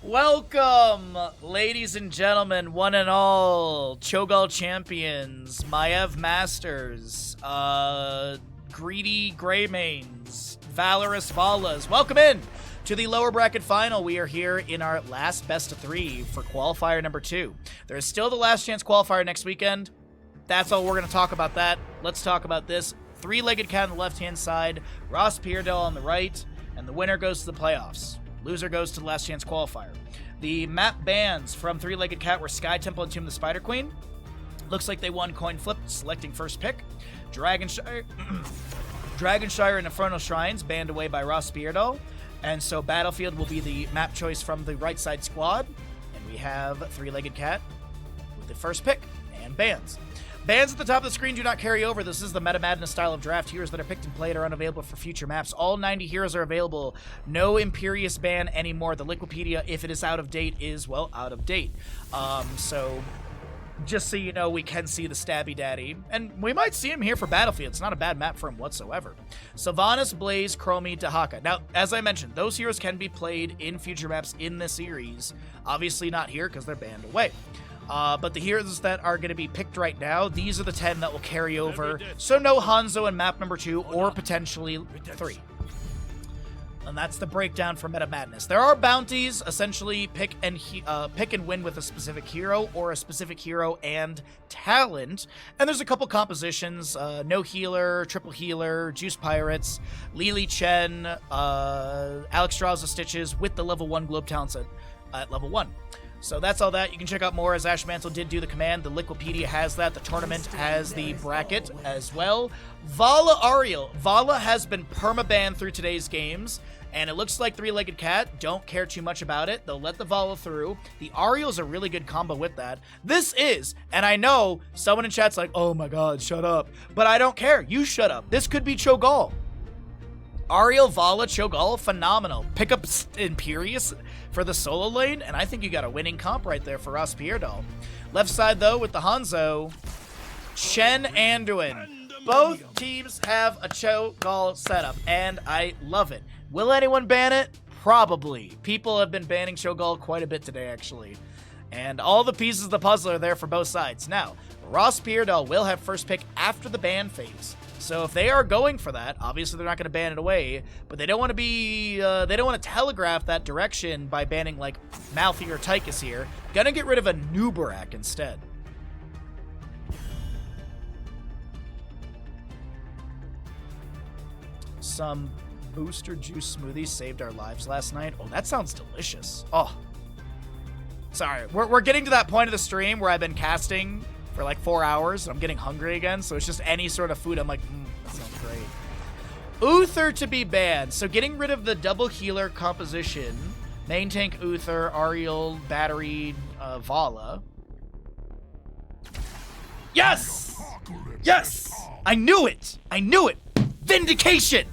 Welcome, ladies and gentlemen, one and all, Cho'Gall champions, Maiev masters, greedy Greymanes, valorous Valas. Welcome in to the lower bracket final. We are here in our last best of 3 for qualifier number 2. There is still the last chance qualifier next weekend. That's all we're going to talk about that. Let's talk about this. Three-legged cat on the left-hand side, RossPierrDoll on the right, and the winner goes to the playoffs. Loser goes to the last chance qualifier. The map bans from Three-Legged Cat were Sky Temple and Tomb of the Spider Queen. Looks like they won coin flip, selecting first pick. Dragonshire and Infernal Shrines banned away by RossPierrDoll. And so Battlefield will be the map choice from the right side squad. And we have Three-Legged Cat with the first pick and bans. Bans at the top of the screen do not carry over. This is the Meta Madness style of draft. Heroes that are picked and played are unavailable for future maps. All 90 heroes are available. No Imperious ban anymore. The Liquipedia, if it is out of date, is, well, out of date. So just so you know, we can see the Stabby Daddy. And we might see him here for Battlefield. It's not a bad map for him whatsoever. Sylvanas, Blaze, Chromie, Dahaka. Now, as I mentioned, those heroes can be played in future maps in the series. Obviously not here because they're banned away. But the heroes that are going to be picked right now, these are the 10 that will carry over. So no Hanzo in map number 2 or potentially 3. And that's the breakdown for Meta Madness. There are bounties, essentially pick and win with a specific hero or a specific hero and talent. And there's a couple compositions, no healer, triple healer, Juice Pirates, Lily Chen, Alex Strauss of Stitches with the level 1 Globe talents at level 1. So that's all that. You can check out more as Ash Mantle did do the command. The Liquipedia has that. The tournament has the bracket as well. Vala Ariel. Vala has been permabanned through today's games, and it looks like Three-Legged Cat don't care too much about it. They'll let the Vala through. The Ariel's a really good combo with that. This is, and I know someone in chat's like, oh my god, shut up. But I don't care. You shut up. This could be Cho'Gall. Ariel, Vala, Cho'Gall, phenomenal. Pick up Imperious for the solo lane, and I think you got a winning comp right there for RossPierrDoll. Left side, though, with the Hanzo, Chen Anduin. Both teams have a Cho'Gall setup, and I love it. Will anyone ban it? Probably. People have been banning Cho'Gall quite a bit today, actually. And all the pieces of the puzzle are there for both sides. Now, RossPierrDoll will have first pick after the ban phase. So if they are going for that, obviously they're not going to ban it away, but they don't want to be, they don't want to telegraph that direction by banning like Malfi or Tychus here. Gonna get rid of a Nubarak instead. Some booster juice smoothies saved our lives last night. Oh, that sounds delicious. Oh, sorry. We're getting to that point of the stream where I've been casting for like 4 hours, and I'm getting hungry again, so it's just any sort of food. I'm like, that sounds great. Uther to be banned. So getting rid of the double healer composition. Main tank Uther, Ariel, battery, Vala. Yes! Yes! I knew it! I knew it! Vindication!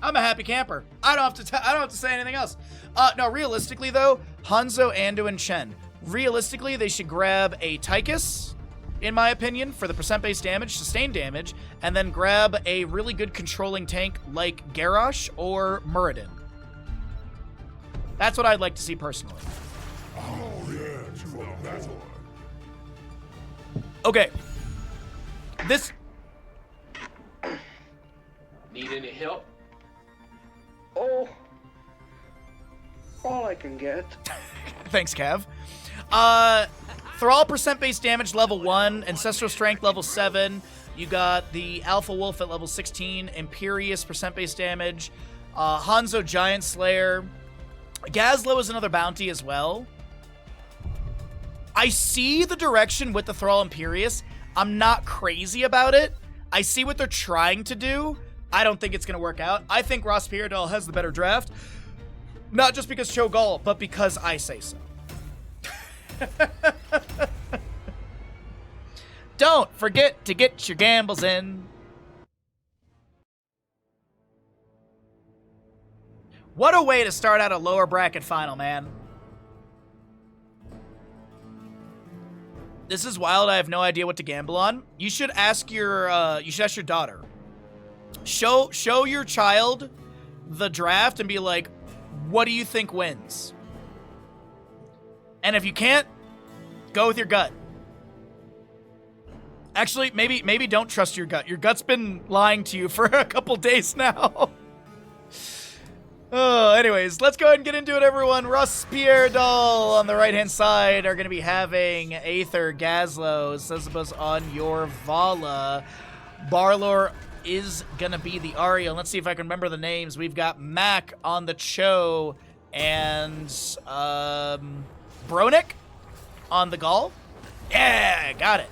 I'm a happy camper. I don't have to say anything else. No, realistically though, Hanzo, Anduin, Chen. Realistically, they should grab a Tychus, in my opinion, for the percent-based damage, sustained damage, and then grab a really good controlling tank like Garrosh or Muradin. That's what I'd like to see personally. Oh, yeah, that's one. Okay. This... Need any help? Oh, all I can get. Thanks, Cav. Thrall percent-based damage level 1, Ancestral Strength level 7. You got the Alpha Wolf at level 16, Imperious percent-based damage, Hanzo Giant Slayer. Gazlo is another bounty as well. I see the direction with the Thrall Imperious. I'm not crazy about it. I see what they're trying to do. I don't think it's going to work out. I think RossPierrDoll has the better draft. Not just because Cho'Gall, but because I say so. Don't forget to get your gambles in. What a way to start out a lower bracket final, man. This is wild. I have no idea what to gamble on. You should ask your daughter. Show your child the draft and be like, what do you think wins? And if you can't, go with your gut. Actually, maybe don't trust your gut. Your gut's been lying to you for a couple days now. Anyways, let's go ahead and get into it, everyone. RossPierrDoll on the right-hand side are going to be having Aether, Gazlo, Sezabus on your Vala. Barlor is going to be the Aria. Let's see if I can remember the names. We've got Mac on the Cho and Bronick on the Gall. Yeah, got it.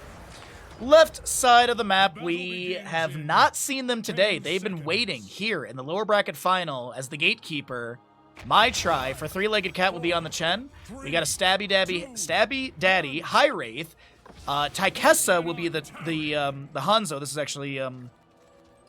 Left side of the map, we have not seen them today. They've been waiting here in the lower bracket final as the gatekeeper. My try for three-legged cat will be on the Chen. We got a Stabby Daddy, High Wraith. Taikessa will be the Hanzo. This is actually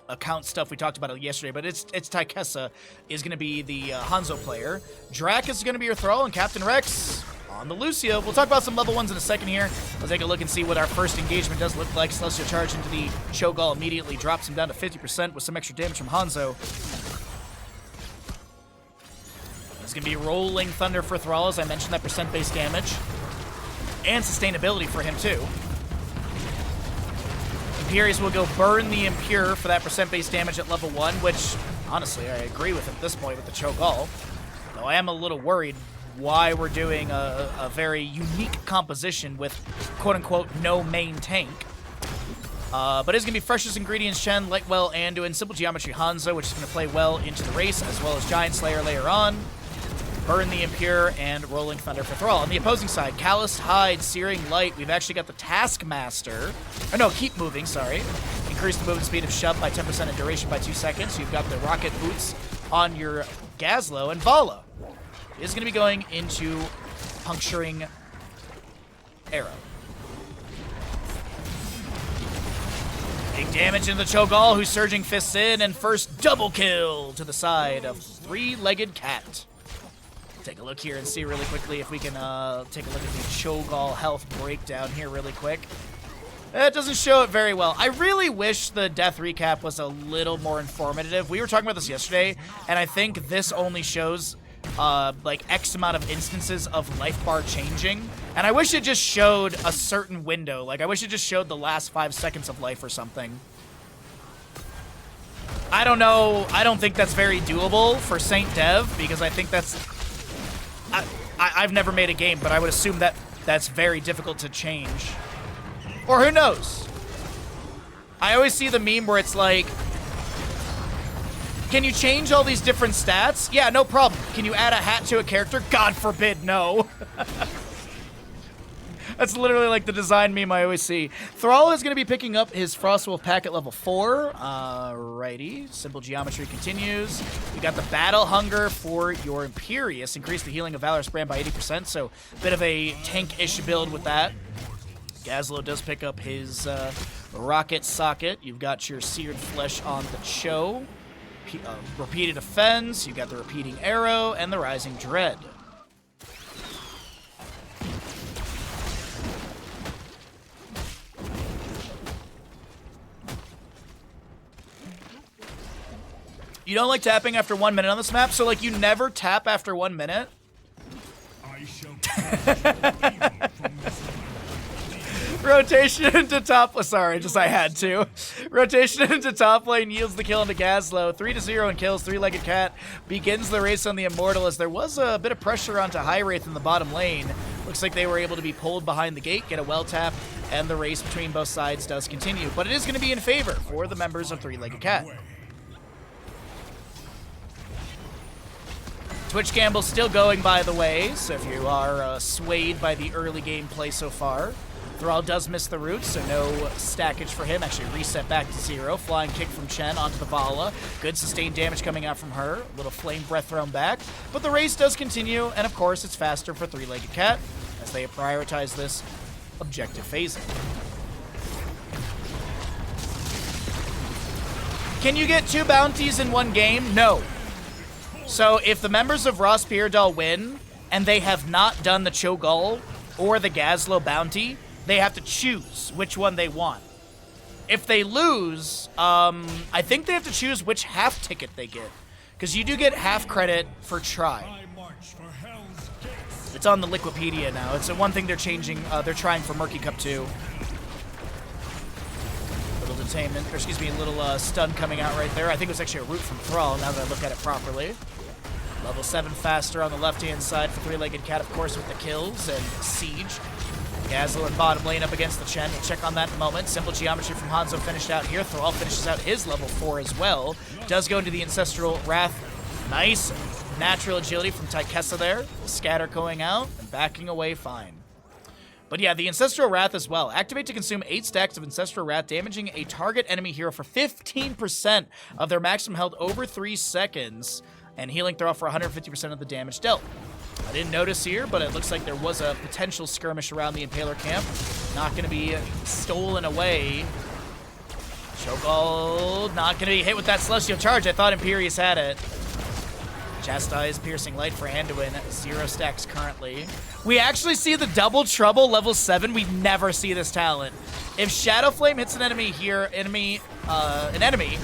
account stuff we talked about it yesterday, but it's Taikessa is going to be the Hanzo player. Drac is going to be your Thrall, and Captain Rex on the Lucio. We'll talk about some level 1s in a second here. Let's take a look and see what our first engagement does look like. Celestial Charge into the Cho'Gall immediately drops him down to 50% with some extra damage from Hanzo. It's going to be Rolling Thunder for Thrall, as I mentioned, that percent-based damage. And sustainability for him, too. Imperius will go Burn the Impure for that percent-based damage at level 1, which, honestly, I agree with at this point with the Cho'Gall. Though I am a little worried why we're doing a very unique composition with quote-unquote no main tank. But it's going to be Freshest Ingredients Chen, Lightwell Anduin, Simple Geometry Hanzo, which is going to play well into the race, as well as Giant Slayer later on. Burn the Impure, and Rolling Thunder for Thrall. On the opposing side, Calloused Hide, Searing Light. We've actually got the Taskmaster. Oh no, Keep Moving, sorry. Increase the movement speed of Shove by 10% and duration by 2 seconds. You've got the Rocket Boots on your Gazlo, and Vala is going to be going into Puncturing Arrow. Big damage into the Cho'Gall, who's Surging Fists in, and first double kill to the side of Three-Legged Cat. Take a look here and see really quickly if we can take a look at the Cho'Gall health breakdown here really quick. It doesn't show it very well. I really wish the death recap was a little more informative. We were talking about this yesterday, and I think this only shows like X amount of instances of life bar changing. And I wish it just showed a certain window. Like, I wish it just showed the last 5 seconds of life or something. I don't know. I don't think that's very doable for Saint Dev, because I think that's... I've never made a game, but I would assume that that's very difficult to change. Or who knows? I always see the meme where it's like, can you change all these different stats? Yeah, no problem. Can you add a hat to a character? God forbid, no. That's literally like the design meme I always see. Thrall is going to be picking up his Frostwolf pack at level 4. Alrighty. Simple Geometry continues. You got the Battle Hunger for your Imperius. Increase the healing of Valorous Brand by 80%, so a bit of a tank-ish build with that. Gazlo does pick up his Rocket Socket. You've got your Seared Flesh on the Cho. Repeated Offense. You've got the Repeating Arrow and the Rising Dread. You don't like tapping after 1 minute on this map? So, like, you never tap after 1 minute? I shall Rotation into top... Sorry, I had to. Rotation into top lane yields the kill into Gazlo. 3-0 and kills Three-Legged Cat. Begins the race on the Immortal, as there was a bit of pressure onto High Wraith in the bottom lane. Looks like they were able to be pulled behind the gate, get a well tap, and the race between both sides does continue. But it is going to be in favor for the members of Three-Legged Cat. Twitch Gamble's still going, by the way, so if you are swayed by the early gameplay so far. Thrall does miss the roots, so no stackage for him. Actually reset back to 0. Flying kick from Chen onto the Vala. Good sustained damage coming out from her. A little flame breath thrown back. But the race does continue, and of course it's faster for Three-Legged Cat as they prioritize this objective phasing. Can you get 2 bounties in 1 game? No. So if the members of RossPierrDoll win, and they have not done the Cho'Gall or the Gazlo bounty, they have to choose which one they want. If they lose, I think they have to choose which half ticket they get. Because you do get half credit for try. I march for Hell's Gates. It's on the Wikipedia now. It's one thing they're changing. They're trying for Murky Cup 2. Little detainment, or excuse me, a little stun coming out right there. I think it was actually a root from Thrall, now that I look at it properly. Level 7 faster on the left-hand side for Three-Legged Cat, of course, with the kills and Siege. Gazlo in bottom lane up against the Chen. We'll check on that in a moment. Simple geometry from Hanzo finished out here. Thrall finishes out his level 4 as well. Does go into the Ancestral Wrath. Nice natural agility from Taikessa there. Scatter going out and backing away fine. But yeah, the Ancestral Wrath as well. Activate to consume 8 stacks of Ancestral Wrath, damaging a target enemy hero for 15% of their maximum health over 3 seconds, and healing Thrall for 150% of the damage dealt. I didn't notice here, but it looks like there was a potential skirmish around the Impaler camp. Not going to be stolen away. Cho'Gall not going to be hit with that Celestial Charge. I thought Imperius had it. Chastise, Piercing Light for Anduin, 0 stacks currently. We actually see the Double Trouble level 7. We never see this talent. If Shadow Flame hits an enemy here, an enemy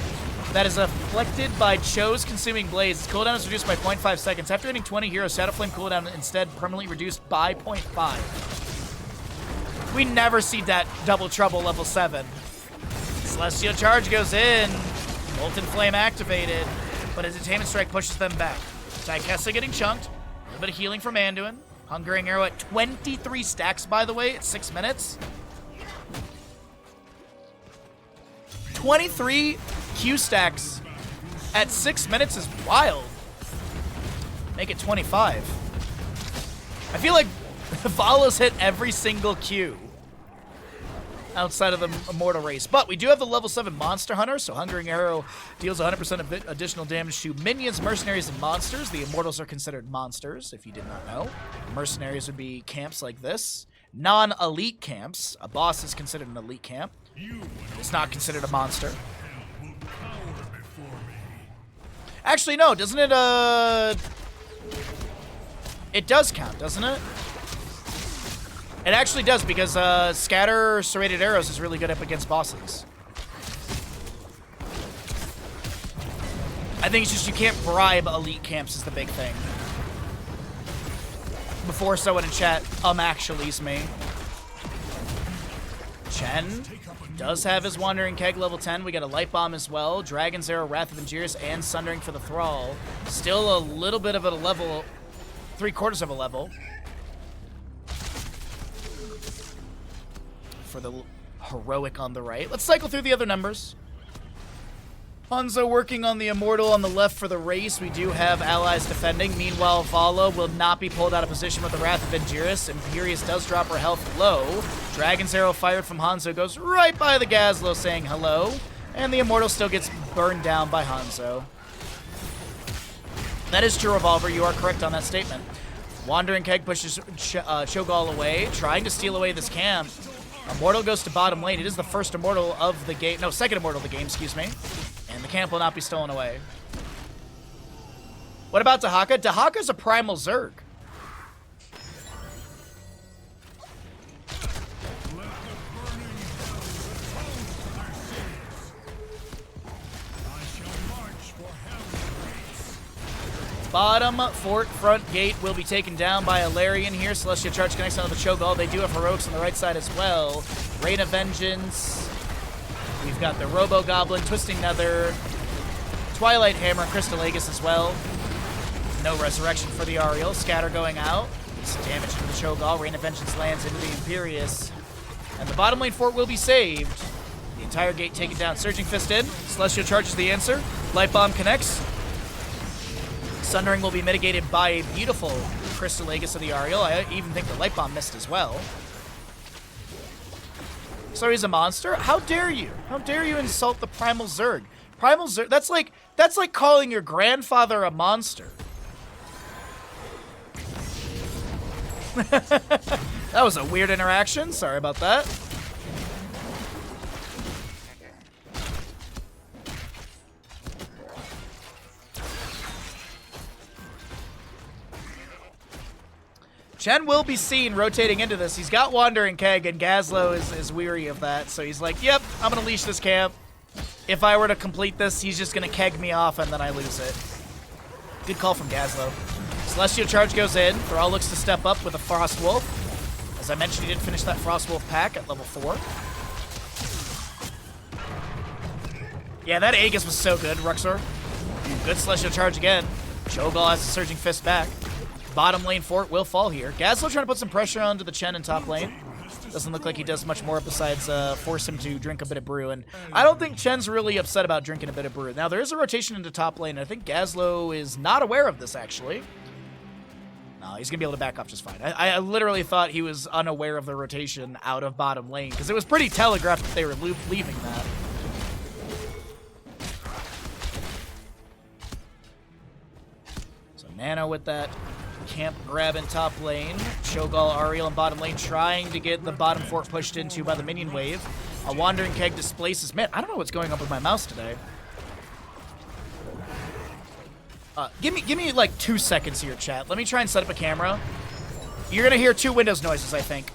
that is afflicted by Cho's Consuming Blaze, its cooldown is reduced by 0.5 seconds. After hitting 20 heroes, Shadow Flame cooldown instead permanently reduced by 0.5. We never see that Double Trouble level 7. Celestial Charge goes in. Molten Flame activated. But his Attainment Strike pushes them back. Taikessa getting chunked. A little bit of healing from Anduin. Hungering Arrow at 23 stacks, by the way, at 6 minutes. 23 Q stacks at 6 minutes is wild. Make it 25. I feel like Valo's hit every single Q outside of the Immortal race. But we do have the level 7 Monster Hunter, so Hungering Arrow deals 100% of additional damage to minions, mercenaries, and monsters. The Immortals are considered monsters, if you did not know. Mercenaries would be camps like this. Non-elite camps. A boss is considered an elite camp. It's not considered a monster. Actually, no, doesn't it, it does count, doesn't it? It actually does, because Scatter Serrated Arrows is really good up against bosses. I think it's just you can't bribe elite camps is the big thing. Before someone in chat actuallys me. Chen does have his Wandering Keg level 10. We got a Light Bomb as well. Dragon's Arrow, Wrath of Ingerius, and Sundering for the Thrall. Still a little bit of a level, 3/4 of a level. For the heroic on the right. Let's cycle through the other numbers. Hanzo working on the Immortal on the left for the race. We do have allies defending. Meanwhile, Vala will not be pulled out of position with the Wrath of Ingerius. Imperius does drop her health low. Dragon's Arrow fired from Hanzo goes right by the Gazlo saying hello. And the Immortal still gets burned down by Hanzo. That is true, Revolver. You are correct on that statement. Wandering Keg pushes Cho'Gall away, trying to steal away this camp. Immortal goes to bottom lane. It is the first Immortal of the game. No, second Immortal of the game, excuse me. And the camp will not be stolen away. What about Dahaka? Dahaka's a Primal Zerg. Bottom fort front gate will be taken down by a Larian here. Celestial Charge connects onto the Cho'Gall. They do have heroics on the right side as well. Rain of Vengeance. We've got the Robo Goblin, Twisting Nether, Twilight Hammer, and Crystal Aegis as well. No resurrection for the Ariel. Scatter going out. Some damage to the Cho'Gall. Rain of Vengeance lands into the Imperius. And the bottom lane fort will be saved. The entire gate taken down. Surging Fist in. Celestial Charge is the answer. Light Bomb connects. Sundering will be mitigated by a beautiful Crystal Aegis of the Ariel. I even think the Light Bomb missed as well. So he's a monster? How dare you? How dare you insult the Primal Zerg? Primal Zerg, that's like calling your grandfather a monster. That was a weird interaction. Sorry about that. Chen will be seen rotating into this. He's got Wandering Keg, and Gazlo is weary of that. So he's like, yep, I'm going to leash this camp. If I were to complete this, he's just going to keg me off, and then I lose it. Good call from Gazlo. Celestial Charge goes in. Thrall looks to step up with a Frost Wolf. As I mentioned, he did finish that Frost Wolf pack at level 4. Yeah, that Aegis was so good, Ruxor. Good Celestial Charge again. Cho'Gall has the Surging Fist back. Bottom lane fort will fall here. Gazlo trying to put some pressure onto the Chen in top lane. Doesn't look like he does much more besides force him to drink a bit of brew. And I don't think Chen's really upset about drinking a bit of brew. Now, there is a rotation into top lane. And I think Gazlo is not aware of this, actually. No, he's going to be able to back up just fine. I literally thought he was unaware of the rotation out of bottom lane, because it was pretty telegraphed that they were leaving that. So Nano with that camp grab in top lane. Cho'Gall, Ariel in bottom lane trying to get the bottom fort pushed into by the minion wave. A Wandering Keg displaces. Man, I don't know what's going on with my mouse today. Give me like 2 seconds here, chat. Let me try and set up a camera. You're gonna hear 2 Windows noises, I think.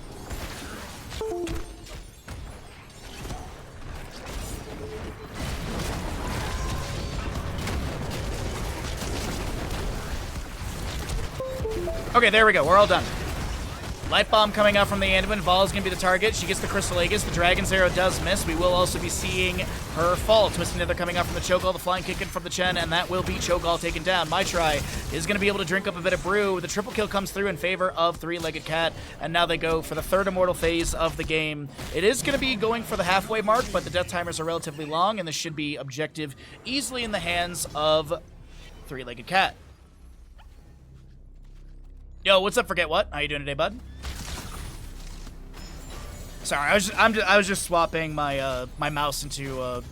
Okay, there we go. We're all done. Light Bomb coming out from the Anduin. Vala's going to be the target. She gets the Crystal Aegis. The Dragon's Arrow does miss. We will also be seeing her fall. Twisting Nether coming out from the Cho'Gall. The flying kick in from the Chen, and that will be Cho'Gall taken down. My try is going to be able to drink up a bit of brew. The triple kill comes through in favor of Three-Legged Cat, and now they go for the 3rd Immortal phase of the game. It is going to be going for the halfway mark, but the death timers are relatively long, and this should be objective easily in the hands of Three-Legged Cat. Yo, what's up, Forget What? How you doing today, bud? Sorry, I was just swapping my my mouse into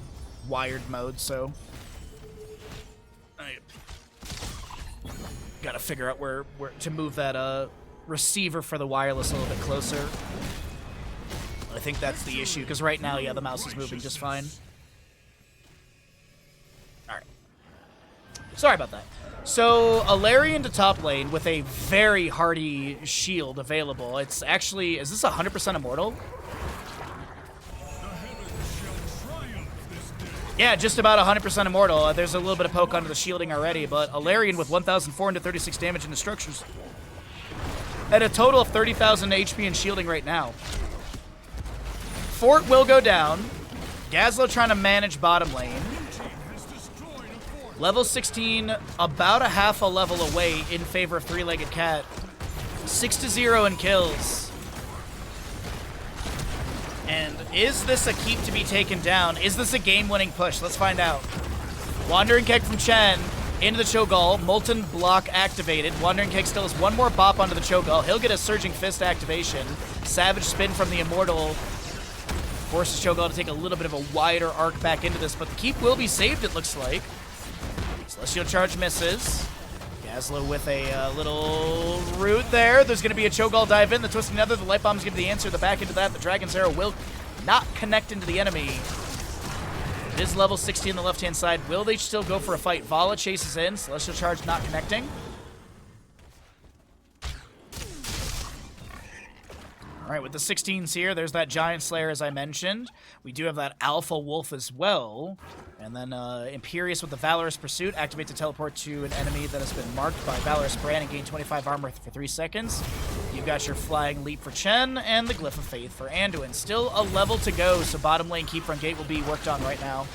wired mode, so I gotta figure out where to move that receiver for the wireless a little bit closer. I think that's the issue, because right now, yeah, the mouse is moving just fine. All right. Sorry about that. So, Alarian to top lane with a very hardy shield available. It's actually, is this 100% immortal? Yeah, just about 100% immortal. There's a little bit of poke under the shielding already, but Alarian with 1,436 damage in the structures. At a total of 30,000 HP and shielding right now. Fort will go down. Gazlo trying to manage bottom lane. Level 16, about a half a level away in favor of Three-Legged Cat. 6-0 in kills. And is this a keep to be taken down? Is this a game-winning push? Let's find out. Wandering Keg from Chen into the Cho'Gall. Molten Block activated. Wandering Keg still has 1 more bop onto the Cho'Gall. He'll get a Surging Fist activation. Savage Spin from the Immortal forces Cho'Gall to take a little bit of a wider arc back into this, but the keep will be saved, it looks like. Celestial Charge misses. Gazlo with a little root there. There's going to be a Cho'Gall dive in. The Twisting Nether, the Light Bomb's give the answer. The back into that, the Dragon's Arrow will not connect into the enemy. It is level 60 on the left-hand side. Will they still go for a fight? Vala chases in. Celestial Charge not connecting. All right, with the 16s here, there's that Giant Slayer, as I mentioned. We do have that Alpha Wolf as well. And then Imperious with the Valorous Pursuit activates to teleport to an enemy that has been marked by Valorous Brand and gain 25 armor for 3 seconds. You've got your Flying Leap for Chen and the Glyph of Faith for Anduin. Still a level to go, so bottom lane keep from gate will be worked on right now.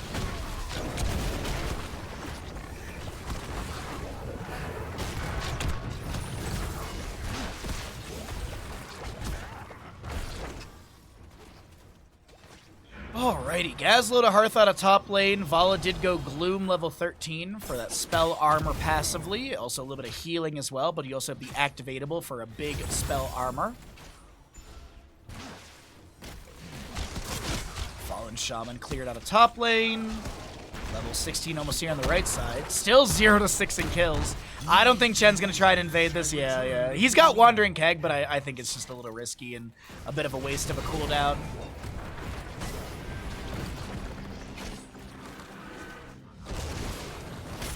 Alrighty, Gazlo to Hearth out of top lane. Vala did go Gloom level 13 for that spell armor passively. Also a little bit of healing as well, but you also have the activatable for a big spell armor. Fallen Shaman cleared out of top lane. Level 16 almost here on the right side. Still 0 to 6 in kills. I don't think Chen's going to try and invade this. Yeah. He's got Wandering Keg, but I think it's just a little risky and a bit of a waste of a cooldown.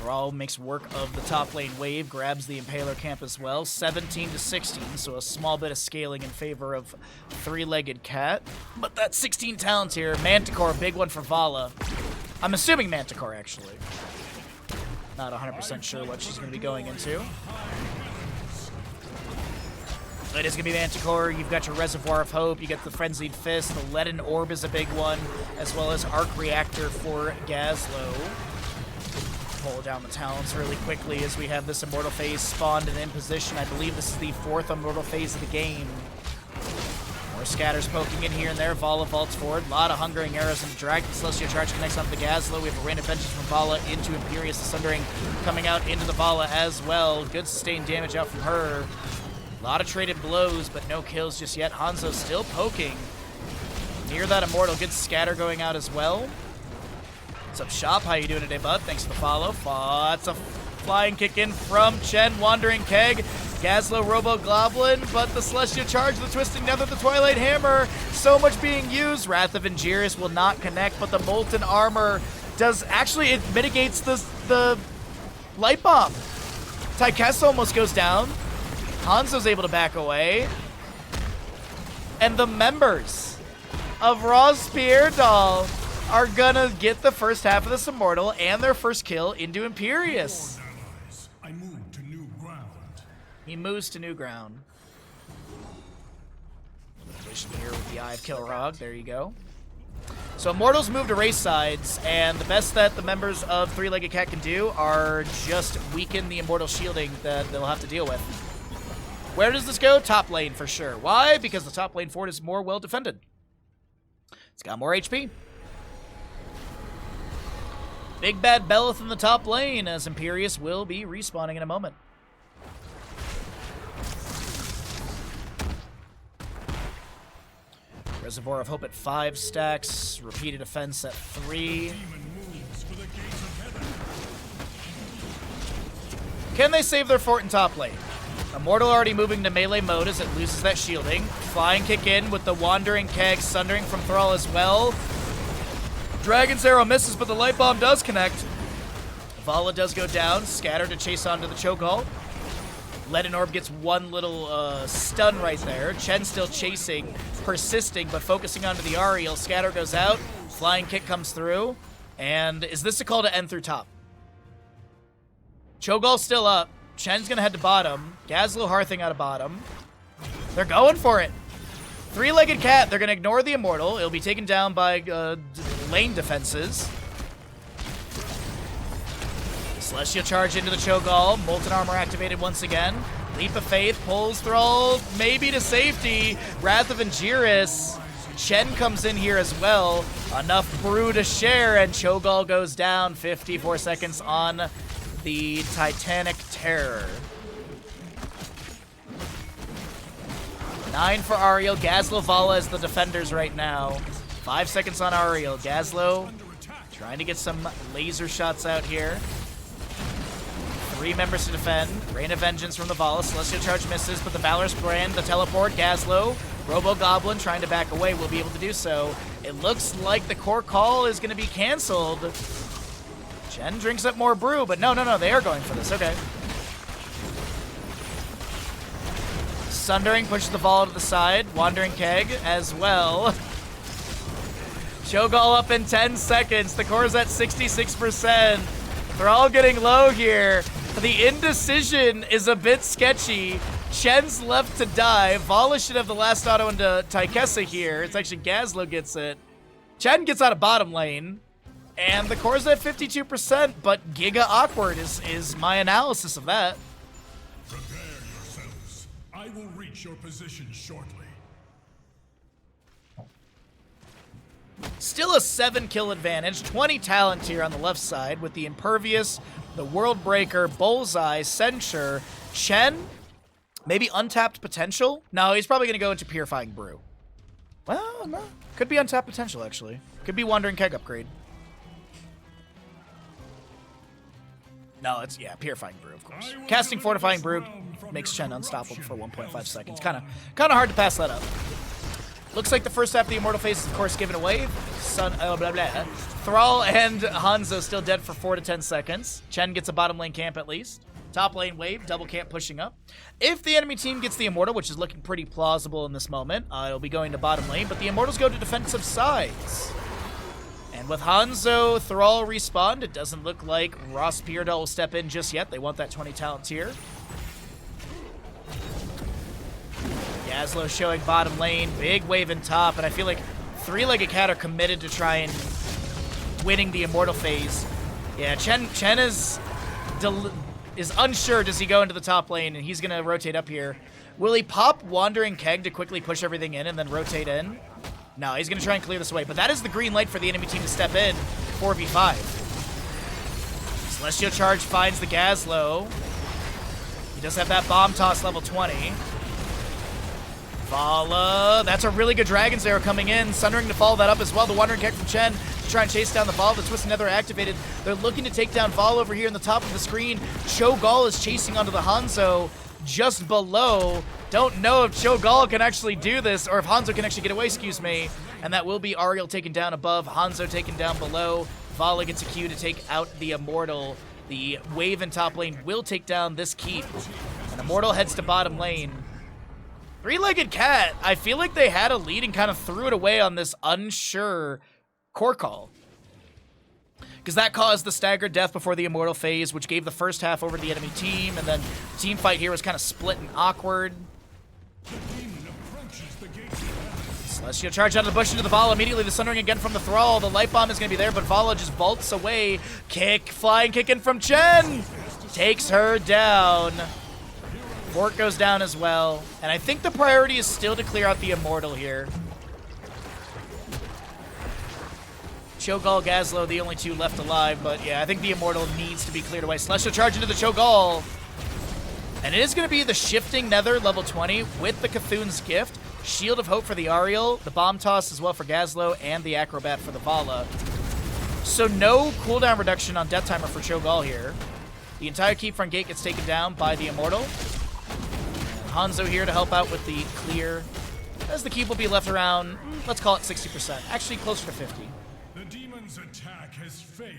Thrall makes work of the top lane wave, grabs the Impaler camp as well. 17 to 16, so a small bit of scaling in favor of Three-Legged Cat. But that 16 talents here, Manticore, big one for Vala. I'm assuming Manticore, actually. Not 100% sure what she's going to be going into. It is going to be Manticore. You've got your Reservoir of Hope. You get the Frenzied Fist. The Leaden Orb is a big one, as well as Arc Reactor for Gazlo. Pull down the talents really quickly as we have this Immortal Phase spawned and in position. I believe this is the 4th Immortal Phase of the game. More scatters poking in here and there. Vala vaults forward. A lot of Hungering Arrows and Dragon. Celestial Charge connects onto the Gazlo. We have a Rain of Vengeance from Vala into Imperious. The Sundering coming out into the Vala as well. Good sustained damage out from her. A lot of traded blows, but no kills just yet. Hanzo still poking near that Immortal. Good scatter going out as well. What's up, Shop? How you doing today, bud? Thanks for the follow. That's a flying kick in from Chen. Wandering Keg. Gazlo, Robo Goblin, but the Celestial Charge, the Twisting Nether, the Twilight Hammer. So much being used. Wrath of Angiris will not connect, but the Molten Armor does actually, it mitigates the Light Bomb. Taikessa almost goes down. Hanzo's able to back away. And the members of RossPierrDoll are gonna get the first half of this Immortal and their first kill into Imperious. I move to new ground. He moves to new ground. Position here with the Eye of Kilrog. There you go. So Immortals move to race sides, and the best that the members of Three-Legged Cat can do are just weaken the Immortal shielding that they'll have to deal with. Where does this go? Top lane for sure. Why? Because the top lane fort is more well defended. It's got more HP. Big bad Belith in the top lane, as Imperious will be respawning in a moment. Reservoir of Hope at 5 stacks. Repeated Offense at 3. Can they save their fort in top lane? Immortal already moving to melee mode as it loses that shielding. Flying kick in with the Wandering Keg, Sundering from Thrall as well. Dragon's Arrow misses, but the Light Bomb does connect. Vala does go down. Scatter to chase onto the Chokehold. Leaden Orb gets one little stun right there. Chen still chasing, persisting, but focusing onto the Ariel. Scatter goes out. Flying kick comes through. And is this a call to end through top? Cho'Gall's still up. Chen's going to head to bottom. Gazlo Hearthing out of bottom. They're going for it. Three-Legged Cat, they're going to ignore the Immortal. It'll be taken down by lane defenses. Celestial Charge into the Cho'Gall. Molten Armor activated once again. Leap of Faith pulls Thrall maybe to safety. Wrath of Angiris. Chen comes in here as well. Enough brew to share, and Cho'Gall goes down. 54 seconds on the Titanic Terror. 9 for Ariel. Gazlo, Vala as the defenders right now. 5 seconds on Ariel. Gazlo trying to get some laser shots out here. 3 members to defend. Rain of Vengeance from the Vala. Celestial Charge misses, but the Valorous Brand, the teleport. Gazlo, Robo Goblin trying to back away, will be able to do so. It looks like the core call is going to be canceled. Chen drinks up more brew, but no, they are going for this. Okay. Sundering pushes the Vala to the side. Wandering Keg as well. Cho'Gall up in 10 seconds. The core's at 66%. They're all getting low here. The indecision is a bit sketchy. Chen's left to die. Vala should have the last auto into Taikessa here. It's actually Gazlo gets it. Chen gets out of bottom lane. And the core's at 52%, but giga awkward is my analysis of that. Prepare yourselves. I will reach your position shortly. Still a 7 kill advantage, 20 talent here on the left side with the Impervious, the World Breaker, Bullseye, Censure, Chen, maybe untapped potential? No, he's probably going to go into Purifying Brew. Well, no, could be untapped potential actually. Could be Wandering Keg upgrade. No, it's, yeah, Purifying Brew, of course. Casting Fortifying Brew makes Chen unstoppable for 1.5 seconds. Kind of hard to pass that up. Looks like the first half of the Immortal Phase is, of course, given away. Thrall and Hanzo still dead for 4 to 10 seconds. Chen gets a bottom lane camp at least. Top lane wave, double camp pushing up. If the enemy team gets the Immortal, which is looking pretty plausible in this moment, it'll be going to bottom lane, but the Immortals go to defensive sides. And with Hanzo Thrall respawned, it doesn't look like RossPierrDoll will step in just yet. They want that 20 talents here. Gazlo showing bottom lane, big wave in top, and I feel like Three-Legged Cat are committed to try and winning the Immortal phase. Yeah, Chen is unsure. Does he go into the top lane, and he's going to rotate up here. Will he pop Wandering Keg to quickly push everything in and then rotate in? No, he's going to try and clear this away, but that is the green light for the enemy team to step in 4v5. Celestial Charge finds the Gazlo. He does have that Bomb Toss level 20. Vala, that's a really good Dragon's Arrow coming in. Sundering to follow that up as well. The Wandering Keg from Chen to try and chase down the Vala. The Twisted Nether activated. They're looking to take down Vala over here in the top of the screen. Cho'Gall is chasing onto the Hanzo just below. Don't know if Cho'Gall can actually do this, or if Hanzo can actually get away, excuse me. And that will be Ariel taken down above, Hanzo taken down below. Vala gets a Q to take out the Immortal. The wave in top lane will take down this keep. And Immortal heads to bottom lane. Three-Legged Cat, I feel like they had a lead and kind of threw it away on this unsure core call. Because that caused the staggered death before the Immortal phase, which gave the first half over to the enemy team, and then the team fight here was kind of split and awkward. Celestial Charge out of the bush into the Vala. Immediately the Sundering again from the Thrall. The Light Bomb is going to be there, but Vala just vaults away. Kick, flying kick in from Chen. Takes her down. Fort goes down as well. And I think the priority is still to clear out the Immortal here. Cho'Gall, Gazlo, the only two left alive, but yeah, I think the Immortal needs to be cleared away. Celestial Charge into the Cho'Gall. And it is going to be the Shifting Nether level 20 with the Cthulhu's Gift. Shield of Hope for the Ariel, the Bomb Toss as well for Gazlo, and the Acrobat for the Vala. So no cooldown reduction on Death Timer for Cho'Gall here. The entire keep front gate gets taken down by the Immortal. Hanzo here to help out with the clear, as the keep will be left around, let's call it 60%. Actually, closer to 50. The demon's attack has failed,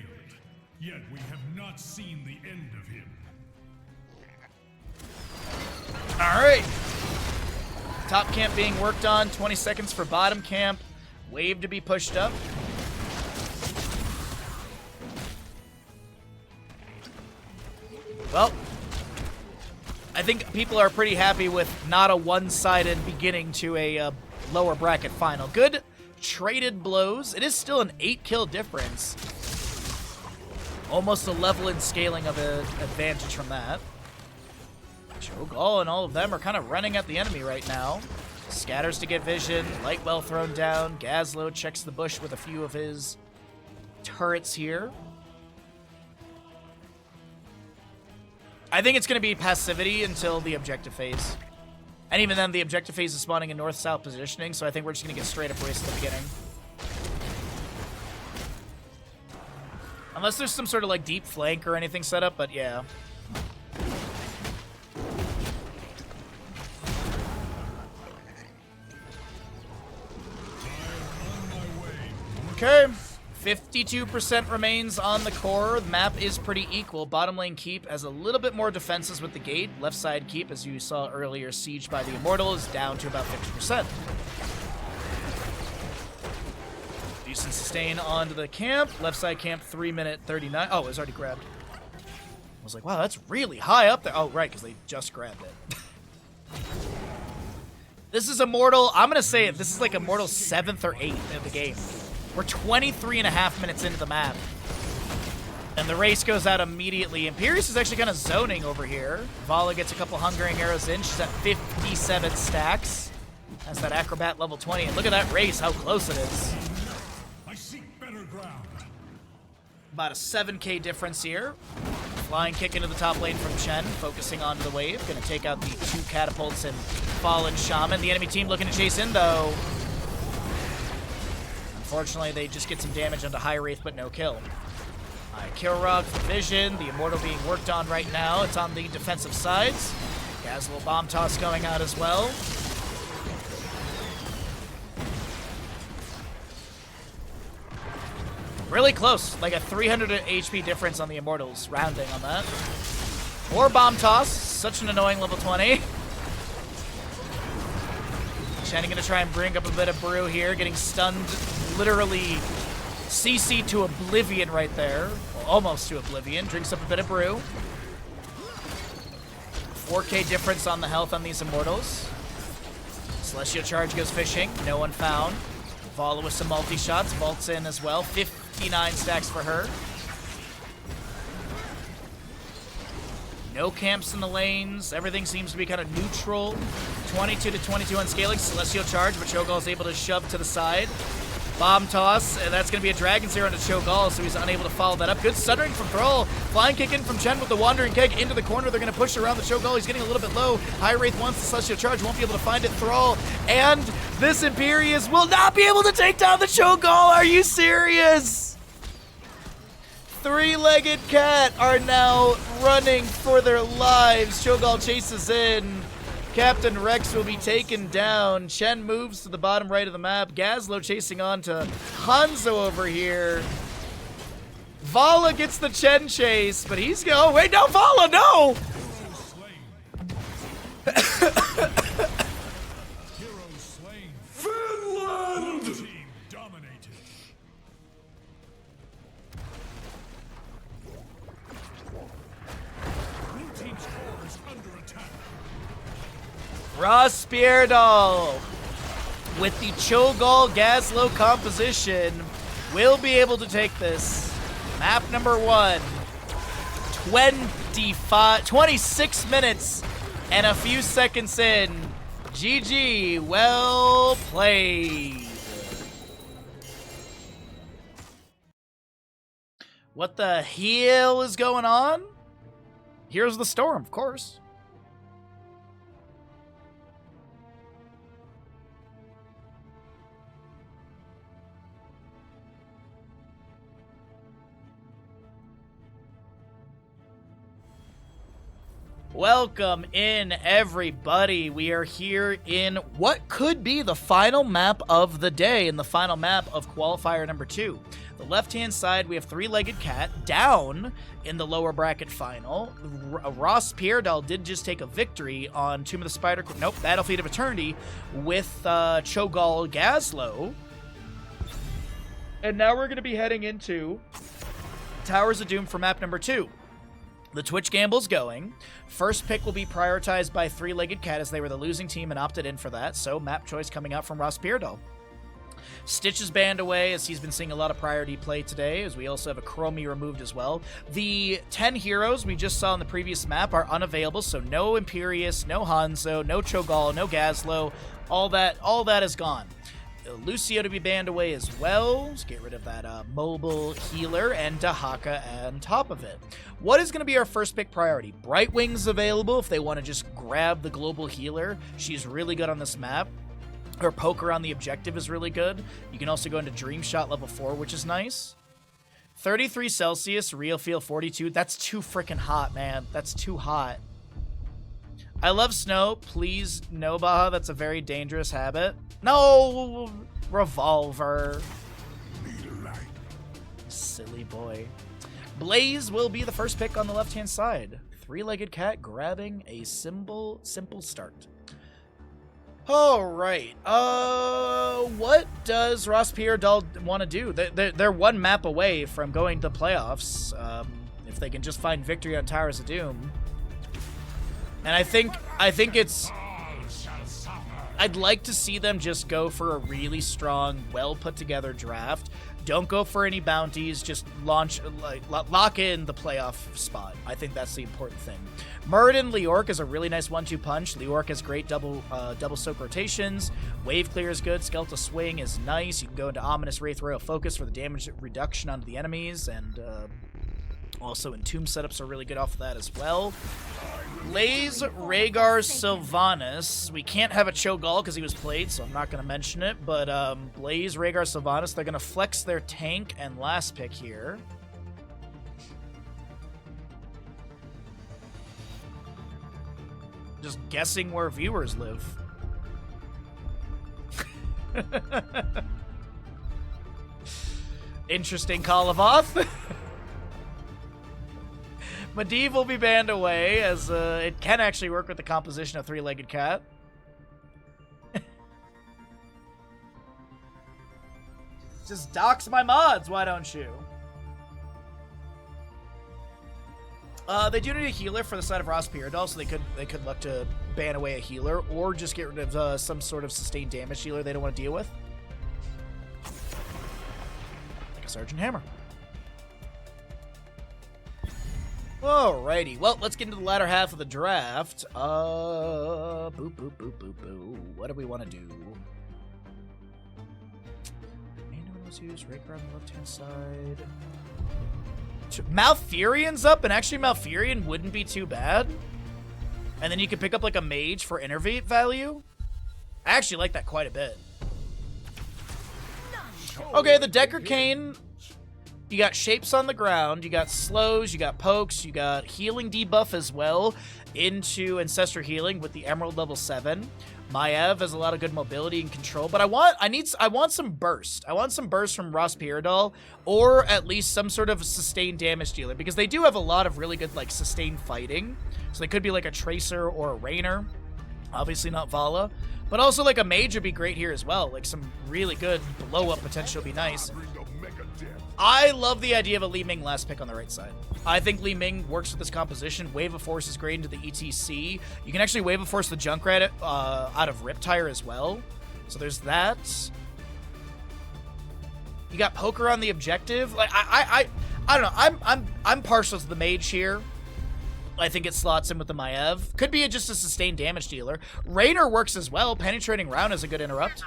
yet we have not seen the end of him. All right. Top camp being worked on. 20 seconds for bottom camp. Wave to be pushed up. Well, I think people are pretty happy with not a one-sided beginning to a lower bracket final. Good traded blows. It is still an 8-kill difference. Almost a level in scaling of an advantage from that. Cho'Gall and all of them are kind of running at the enemy right now. Scatters to get vision. Light well thrown down. Gazlo checks the bush with a few of his turrets here. I think it's going to be passivity until the objective phase. And even then, the objective phase is spawning in north-south positioning, so I think we're just going to get straight up race at the beginning. Unless there's some sort of like deep flank or anything set up, but yeah. Okay. 52% remains on the core. The map is pretty equal. Bottom lane keep has a little bit more defenses with the gate. Left side keep, as you saw earlier, siege by the Immortal, is down to about 50%. Decent sustain onto the camp. Left side camp, 3-minute 39. Oh, it was already grabbed. I was like, wow, that's really high up there. Oh, right, because they just grabbed it. This is Immortal. I'm going to say it. This is like Immortal 7th or 8th in the game. We're 23.5 minutes into the map. And the race goes out immediately. Imperius is actually kind of zoning over here. Vala gets a couple Hungering Arrows in. She's at 57 stacks. Has that Acrobat level 20. And look at that race, how close it is. I seek better ground. About a 7k difference here. Flying kick into the top lane from Chen, focusing onto the wave. Gonna take out the 2 catapults and Fallen Shaman. The enemy team looking to chase in, though. Unfortunately, they just get some damage onto High Wraith, but no kill. Kill Rog for Vision. The Immortal being worked on right now. It's on the defensive sides. Gazlo Bomb Toss going out as well. Really close. Like a 300 HP difference on the Immortals. Rounding on that. More Bomb Toss. Such an annoying level 20. Shannon gonna try and bring up a bit of brew here, getting stunned literally CC to oblivion right there. Well, almost to oblivion. Drinks up a bit of brew. 4K difference on the health on these Immortals. Celestial Charge goes fishing. No one found. Vala with some multi-shots. Vaults in as well. 59 stacks for her. No camps in the lanes. Everything seems to be kind of neutral. 22 to 22 on scaling. Celestial Charge, but Cho'Gall is able to shove to the side. Bomb toss, and that's going to be a Dragon Zero into Cho'Gall, so he's unable to follow that up. Good stuttering from Thrall. Flying kick in from Chen with the Wandering Keg into the corner. They're going to push around the Cho'Gall. He's getting a little bit low. High Wraith wants the Celestial Charge, won't be able to find it. Thrall and this Imperius will not be able to take down the Cho'Gall. Are you serious? Three-legged cat are now running for their lives. Cho'Gall chases in. Captain Rex will be taken down. Chen moves to the bottom right of the map. Gazlo chasing on to Hanzo over here. Vala gets the Chen chase, but he's going. Oh, wait, no, Vala, no! Finland! Team dominated. Blue team's core is under attack. RossPierrDoll with the Cho'Gall Gazlo composition will be able to take this. Map number 1. 26 minutes and a few seconds in. GG, well played. What the hell is going on? Here's the storm, of course. Welcome in, everybody. We are here in what could be the final map of the day and the final map of Qualifier number 2. The left-hand side, we have Three-Legged Cat down in the lower bracket final. RossPierrDoll did just take a victory on Tomb of the Spider... Nope, Battlefield of Eternity with Cho'Gall Gazlo. And now we're going to be heading into Towers of Doom for map number 2. The Twitch gamble's going. First pick will be prioritized by Three-Legged Cat as they were the losing team and opted in for that. So map choice coming out from RossPierrDoll. Stitch is banned away as he's been seeing a lot of priority play today, as we also have a Chromie removed as well. The 10 heroes we just saw in the previous map are unavailable, so no Imperius, no Hanzo, no Cho'Gall, no Gazlo. All that is gone. Lucio to be banned away as well. Let's get rid of that mobile healer and Dahaka on top of it. What is going to be our first pick priority? Brightwing's available if they want to just grab the global healer. She's really good on this map. Her poke around the objective is really good. You can also go into Dream Shot level 4, which is nice. 33 Celsius, Real Feel 42. That's too freaking hot, man. That's too hot. I love snow. Please, no, Baha. That's a very dangerous habit. No! Revolver. Silly boy. Blaze will be the first pick on the left-hand side. Three-Legged Cat grabbing a simple start. All right. What does RossPierrDoll want to do? They're one map away from going to playoffs. If they can just find victory on Towers of Doom. And I think it's... I'd like to see them just go for a really strong, well-put-together draft. Don't go for any bounties. Just lock in the playoff spot. I think that's the important thing. Muradin Leorc is a really nice 1-2 punch. Leorc has great double soak rotations. Wave clear is good. Skeletal Swing is nice. You can go into Ominous Wraith Royal Focus for the damage reduction onto the enemies, and also Entomb setups are really good off of that as well. Blaze Rhaegar Sylvanas. We can't have a Cho'Gall because he was played, so I'm not going to mention it. But Blaze Rhaegar Sylvanas, they're going to flex their tank and last pick here. Just guessing where viewers live. Interesting call of off. Medivh will be banned away, as it can actually work with the composition of Three-Legged Cat. Just dox my mods, why don't you? They do need a healer for the side of RossPierrDoll, so they could look to ban away a healer or just get rid of some sort of sustained damage healer they don't want to deal with. Like a Sergeant Hammer. Alrighty, well, let's get into the latter half of the draft. Boop, boop, boop, boop, boop. What do we want to do? Anyone was used right on the left-hand side. Malfurion's up, and actually Malfurion wouldn't be too bad. And then you could pick up like a mage for innervate value. I actually like that quite a bit. Okay, the Decker Cane. You got shapes on the ground, you got slows, you got pokes, you got healing debuff as well into Ancestor Healing with the Emerald level 7. Maiev has a lot of good mobility and control, but I want some burst. I want some burst from RossPierrDoll, or at least some sort of sustained damage dealer, because they do have a lot of really good like sustained fighting. So they could be like a Tracer or a Rainer. Obviously not Vala. But also like a mage would be great here as well. Like some really good blow up potential would be nice. I love the idea of a Li Ming last pick on the right side. I think Li Ming works with this composition. Wave of Force is great into the ETC. You can actually Wave of Force the Junkrat out of Riptire as well. So there's that. You got Poker on the objective. Like I don't know. I'm partial to the mage here. I think it slots in with the Maiev. Could be just a sustained damage dealer. Rainer works as well. Penetrating Round is a good interrupt.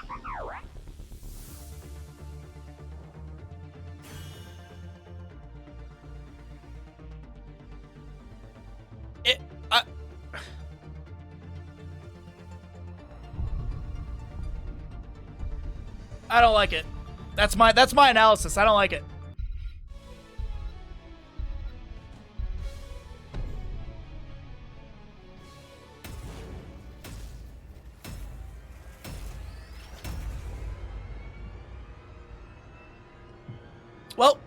I don't like it. That's my analysis. I don't like it. Well,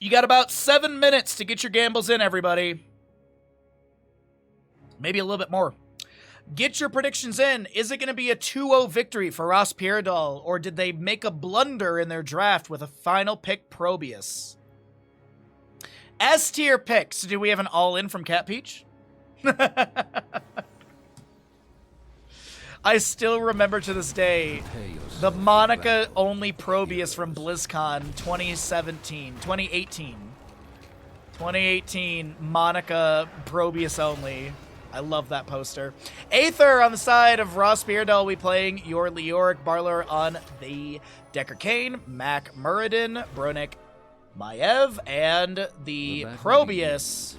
you got about 7 minutes to get your gambles in, everybody. Maybe a little bit more. Get your predictions in. Is it going to be a 2-0 victory for RossPierrDoll, or did they make a blunder in their draft with a final pick Probius? S-tier picks. Do we have an all-in from Cat Peach? I still remember to this day the Monica-only Probius from BlizzCon 2018. 2018, Monica Probius only. I love that poster. Aether on the side of RossPierrDoll, we playing your Leoric Barler on the Decker Cane, Mac Muradin, Bronick Maiev, and the Probius.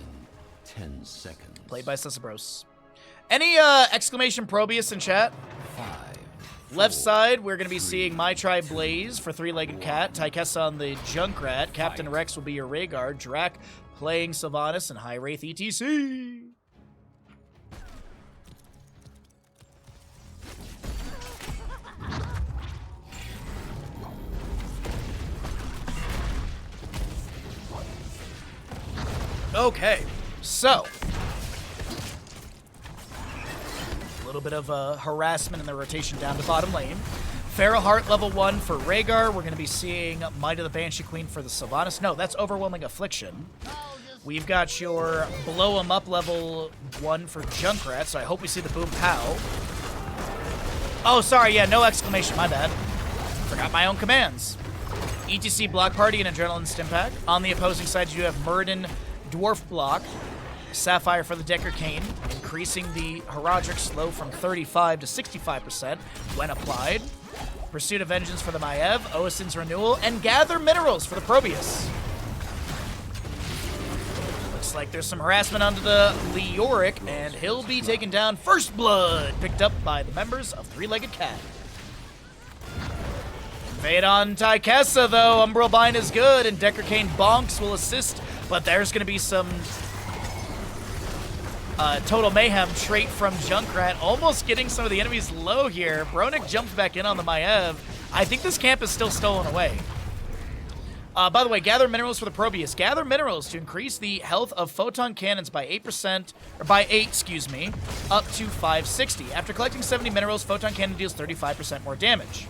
10 seconds. Played by Sesabros. Any exclamation Probius in chat? 5. Left side, we're going to be seeing My Tribe Blaze for Three-Legged Cat, Tychessa on the Junkrat, Captain Rex will be your Rhaegar, Drac playing Sylvanas, and High Wraith ETC. Okay, so a little bit of harassment in the rotation down to bottom lane. Feral Heart level 1 for Rhaegar. We're going to be seeing Might of the Banshee Queen for the Sylvanas. No, that's Overwhelming Affliction. We've got your Blow 'em Up level 1 for Junkrat, so I hope we see the Boom Pow. Oh, sorry, yeah, no exclamation, my bad. Forgot my own commands. ETC Block Party and Adrenaline Stimpack. On the opposing side, you have Muradin Dwarf Block, Sapphire for the Decker Cane, increasing the Herodric slow from 35 to 65% when applied. Pursuit of Vengeance for the Maiev, Oisin's Renewal, and Gather Minerals for the Probius. Looks like there's some harassment onto the Leoric, and he'll be taken down First Blood, picked up by the members of Three-Legged Cat. Fade on Tychessa, though. Umbral Bind is good, and Decker Cane Bonks will assist, but there's going to be some Total Mayhem trait from Junkrat, almost getting some of the enemies low here. Bronick jumps back in on the Maiev. I think this camp is still stolen away. By the way, Gather Minerals for the Probius. Gather Minerals to increase the health of photon cannons by 8%, or by 8, excuse me, up to 560. After collecting 70 minerals, photon cannon deals 35% more damage.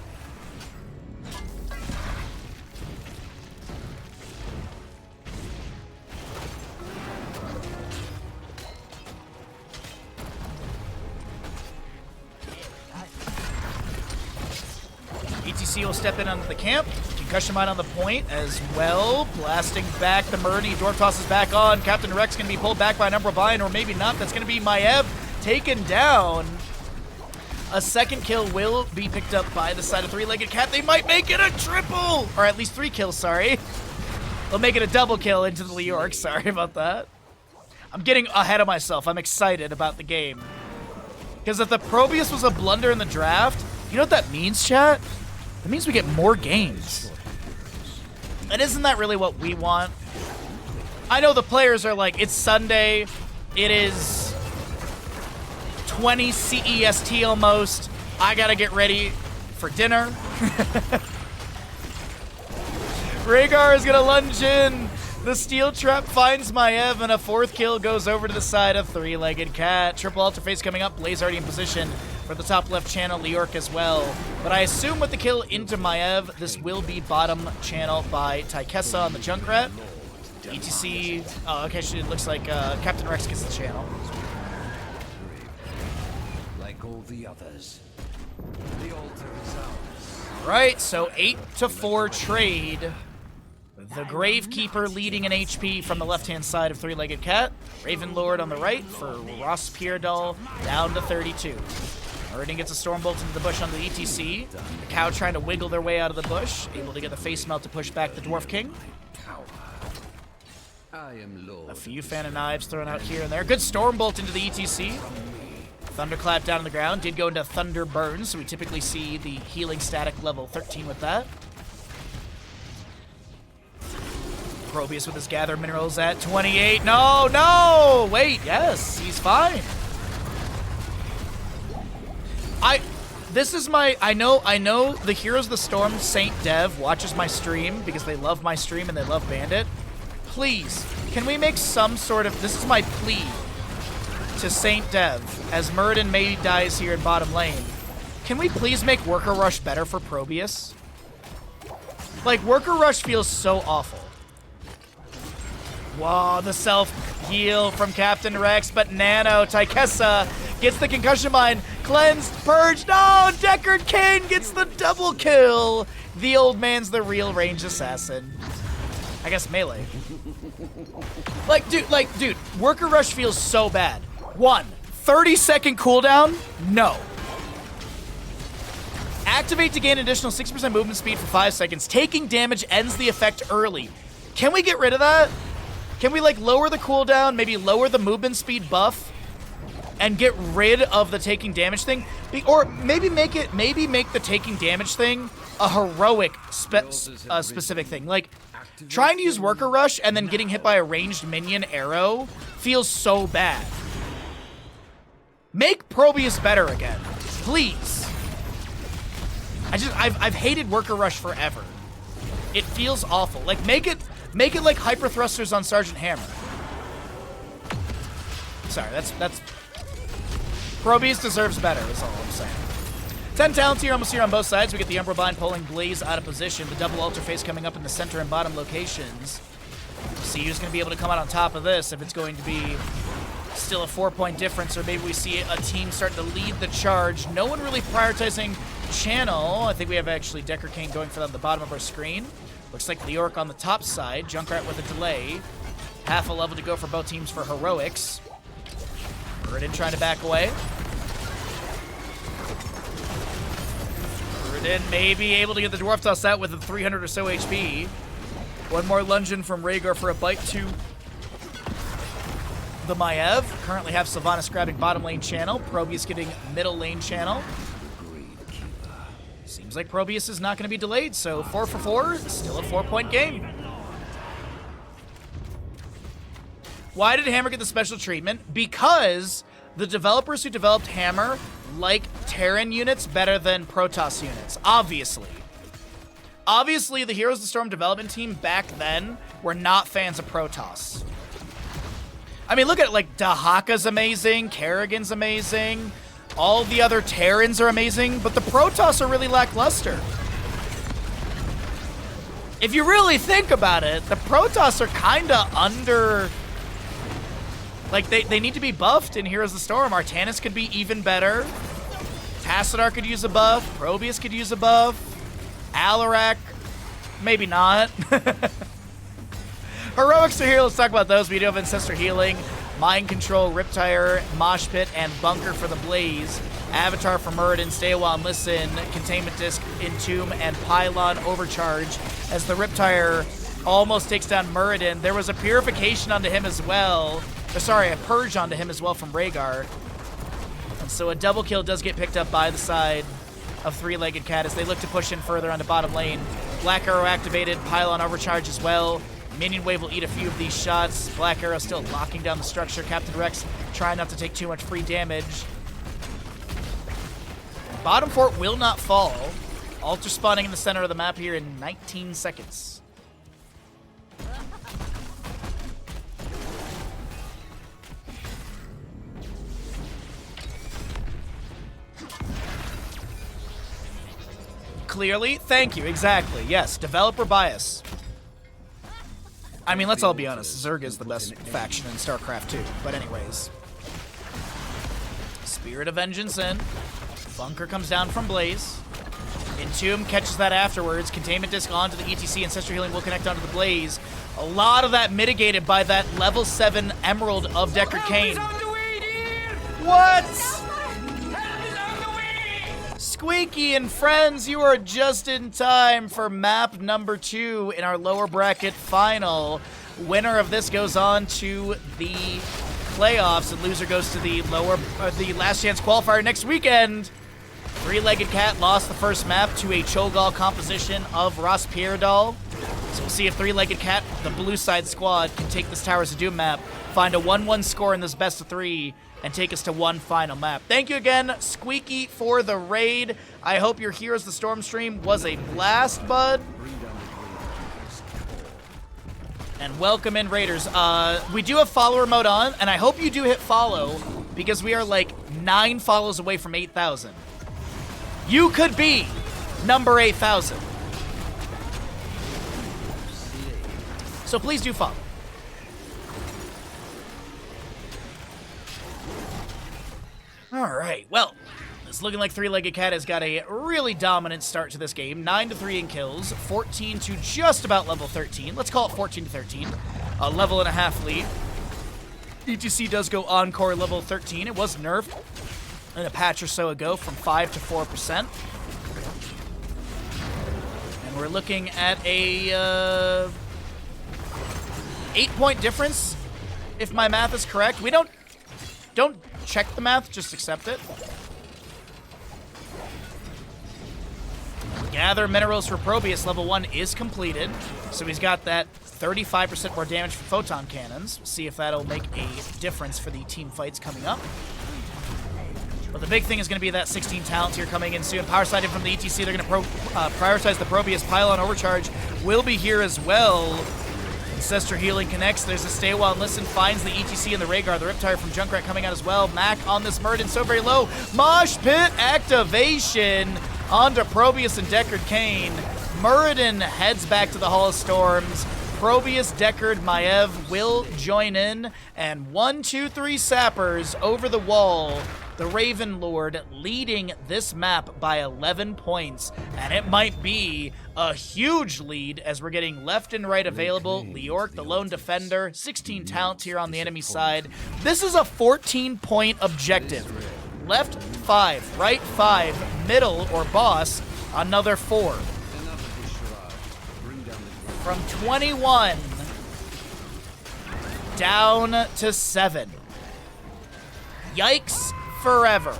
ETC will step in onto the camp. Concussion Mine on the point as well. Blasting back the Murky. Dwarf Toss is back on. Captain Rex going to be pulled back by Number Vine, or maybe not. That's going to be Maev taken down. A second kill will be picked up by the side of Three-Legged Cat. They might make it a triple! Or at least 3 kills, sorry. They'll make it a double kill into the Leorc. Sorry about that. I'm getting ahead of myself. I'm excited about the game. Because if the Probius was a blunder in the draft, you know what that means, chat? That means we get more games. And isn't that really what we want? I know the players are like, it's Sunday. It is 20 CEST almost. I gotta get ready for dinner. Rhaegar is gonna lunge in. The steel trap finds Maev, and a 4th kill goes over to the side of Three-Legged Cat. Triple altar face coming up. Blaze already in position for the top left channel. Leorc as well. But I assume with the kill into Maev, this will be bottom channel by Taikessa on the Junkrat. ETC. Oh, okay. It looks like Captain Rex gets the channel. Like all the others. The altar is ours. Right, so 8-4 trade. The Gravekeeper leading in HP from the left-hand side of Three-Legged Cat. Raven Lord on the right for RossPierrDoll down to 32. Meridian gets a Stormbolt into the bush on the ETC. The Cow trying to wiggle their way out of the bush. Able to get the Face Melt to push back the Dwarf King. I am Lord. A few Fan of Knives thrown out here and there. Good Stormbolt into the ETC. Thunderclap down on the ground. Did go into Thunder Burn, so we typically see the healing static level 13 with that. Probius with his Gather Minerals at 28. No, no! Wait, yes, he's fine. I know the Heroes of the Storm Saint Dev watches my stream because they love my stream and they love Bandit. Please, can we make some sort of, this is my plea to Saint Dev, as Muradin maybe dies here in bottom lane. Can we please make Worker Rush better for Probius? Like, Worker Rush feels so awful. Whoa, the self-heal from Captain Rex, but Nano, Taikessa gets the Concussion Mine, cleansed, purged, no, Deckard Cain gets the double kill. The old man's the real range assassin. I guess melee. Like, dude, Worker Rush feels so bad. 1, 30-second cooldown? No. Activate to gain additional 6% movement speed for 5 seconds. Taking damage ends the effect early. Can we get rid of that? Can we, like, lower the cooldown, maybe lower the movement speed buff, and get rid of the taking damage thing? Or maybe make the taking damage thing a heroic specific thing. Like, trying to use Worker Rush and then getting hit by a ranged minion arrow feels so bad. Make Probius better again, please. I've hated Worker Rush forever. It feels awful. Like, make it like Hyper Thrusters on Sergeant Hammer. Sorry, that's Probius deserves better, is all I'm saying. 10 talents here, almost here on both sides. We get the Umbra Bind pulling Blaze out of position. The double altar face coming up in the center and bottom locations. We'll see who's going to be able to come out on top of this, if it's going to be still a 4-point difference, or maybe we see a team starting to lead the charge. No one really prioritizing channel. I think we have actually Deckard Cain going for that on the bottom of our screen. Looks like Leorc on the top side. Junkrat with a delay. Half a level to go for both teams for heroics. Muradin trying to back away. Muradin may be able to get the Dwarf Toss out with a 300 or so HP. One more lungeon from Rhaegar for a bite to the Maev. Currently have Sylvanas grabbing bottom lane channel. Probius getting middle lane channel. Seems like Probius is not going to be delayed, so 4 for 4, still a 4-point game. Why did Hammer get the special treatment? Because the developers who developed Hammer like Terran units better than Protoss units, obviously. Obviously, the Heroes of the Storm development team back then were not fans of Protoss. I mean, look at it, like, Dahaka's amazing, Kerrigan's amazing, all the other Terrans are amazing, but the Protoss are really lackluster. If you really think about it, the Protoss are kinda under... Like, they need to be buffed in Heroes of the Storm. Artanis could be even better. Tassadar could use a buff. Probius could use a buff. Alarak, maybe not. Heroics are here. Let's talk about those. We do have Ancestor Healing, Mind Control, Riptire, Mosh Pit, and Bunker for the Blaze. Avatar for Muradin, Stay a While and Listen, Containment Disc, Entomb, and Pylon Overcharge as the Riptire almost takes down Muradin. There was a Purification onto him as well. Or sorry, a Purge onto him as well from Rhaegar. And so a double kill does get picked up by the side of Three-Legged Cat as they look to push in further onto bottom lane. Black Arrow activated, Pylon Overcharge as well. Minion Wave will eat a few of these shots. Black Arrow still locking down the structure. Captain Rex trying not to take too much free damage. Bottom fort will not fall. Altar spawning in the center of the map here in 19 seconds. Clearly, thank you, exactly. Yes, developer bias. I mean, let's all be honest, Zerg is the best faction in StarCraft 2. But anyways. Spirit of Vengeance in. Bunker comes down from Blaze. Entomb catches that afterwards. Containment Disc onto the ETC. Ancestor Healing will connect onto the Blaze. A lot of that mitigated by that level 7 Emerald of Deckard Cain. What? Squeaky and friends, you are just in time for map number 2 in our lower bracket final. Winner of this goes on to the playoffs, and loser goes to the last chance qualifier next weekend. Three-Legged Cat lost the first map to a Cho'Gall composition of RossPierrDoll. So we'll see if Three-Legged Cat, the blue side squad, can take this Towers of Doom map, find a 1-1 score in this best of 3, and take us to one final map. Thank you again, Squeaky, for the raid. I hope your Heroes of the Storm stream was a blast, bud. And welcome in, Raiders. We do have follower mode on, and I hope you do hit follow, because we are like 9 follows away from 8,000. You could be number 8,000. So please do follow. All right, well, it's looking like Three-Legged Cat has got a really dominant start to this game. 9-3 in kills, 14 to just about level 13. Let's call it 14 to 13. A level and a half lead. ETC does go Encore level 13. It was nerfed in a patch or so ago from 5 to 4%. And we're looking at a 8-point difference, if my math is correct. We don't check the math, just accept it. Gather minerals for Probius, level 1 is completed. So he's got that 35% more damage from photon cannons. We'll see if that'll make a difference for the team fights coming up. But the big thing is going to be that 16 talents here coming in soon. Power slide in from the ETC. They're going to prioritize the Probius. Pylon Overcharge will be here as well. Ancestor Healing connects. There's a Stay a While and Listen. Finds the ETC and the Rhaegar. The Riptire from Junkrat coming out as well. Mac on this Muradin, so very low. Mosh Pit activation onto Probius and Deckard Cain. Muradin heads back to the Hall of Storms. Probius, Deckard, Maiev will join in. And 1, 2, 3 sappers over the wall. The Raven Lord leading this map by 11 points. And it might be a huge lead as we're getting left and right available. Leorc, the lone defender, 16 talents here on the enemy side. This is a 14-point objective. Left 5, right 5, middle or boss, another 4. From 21 down to 7. Yikes forever.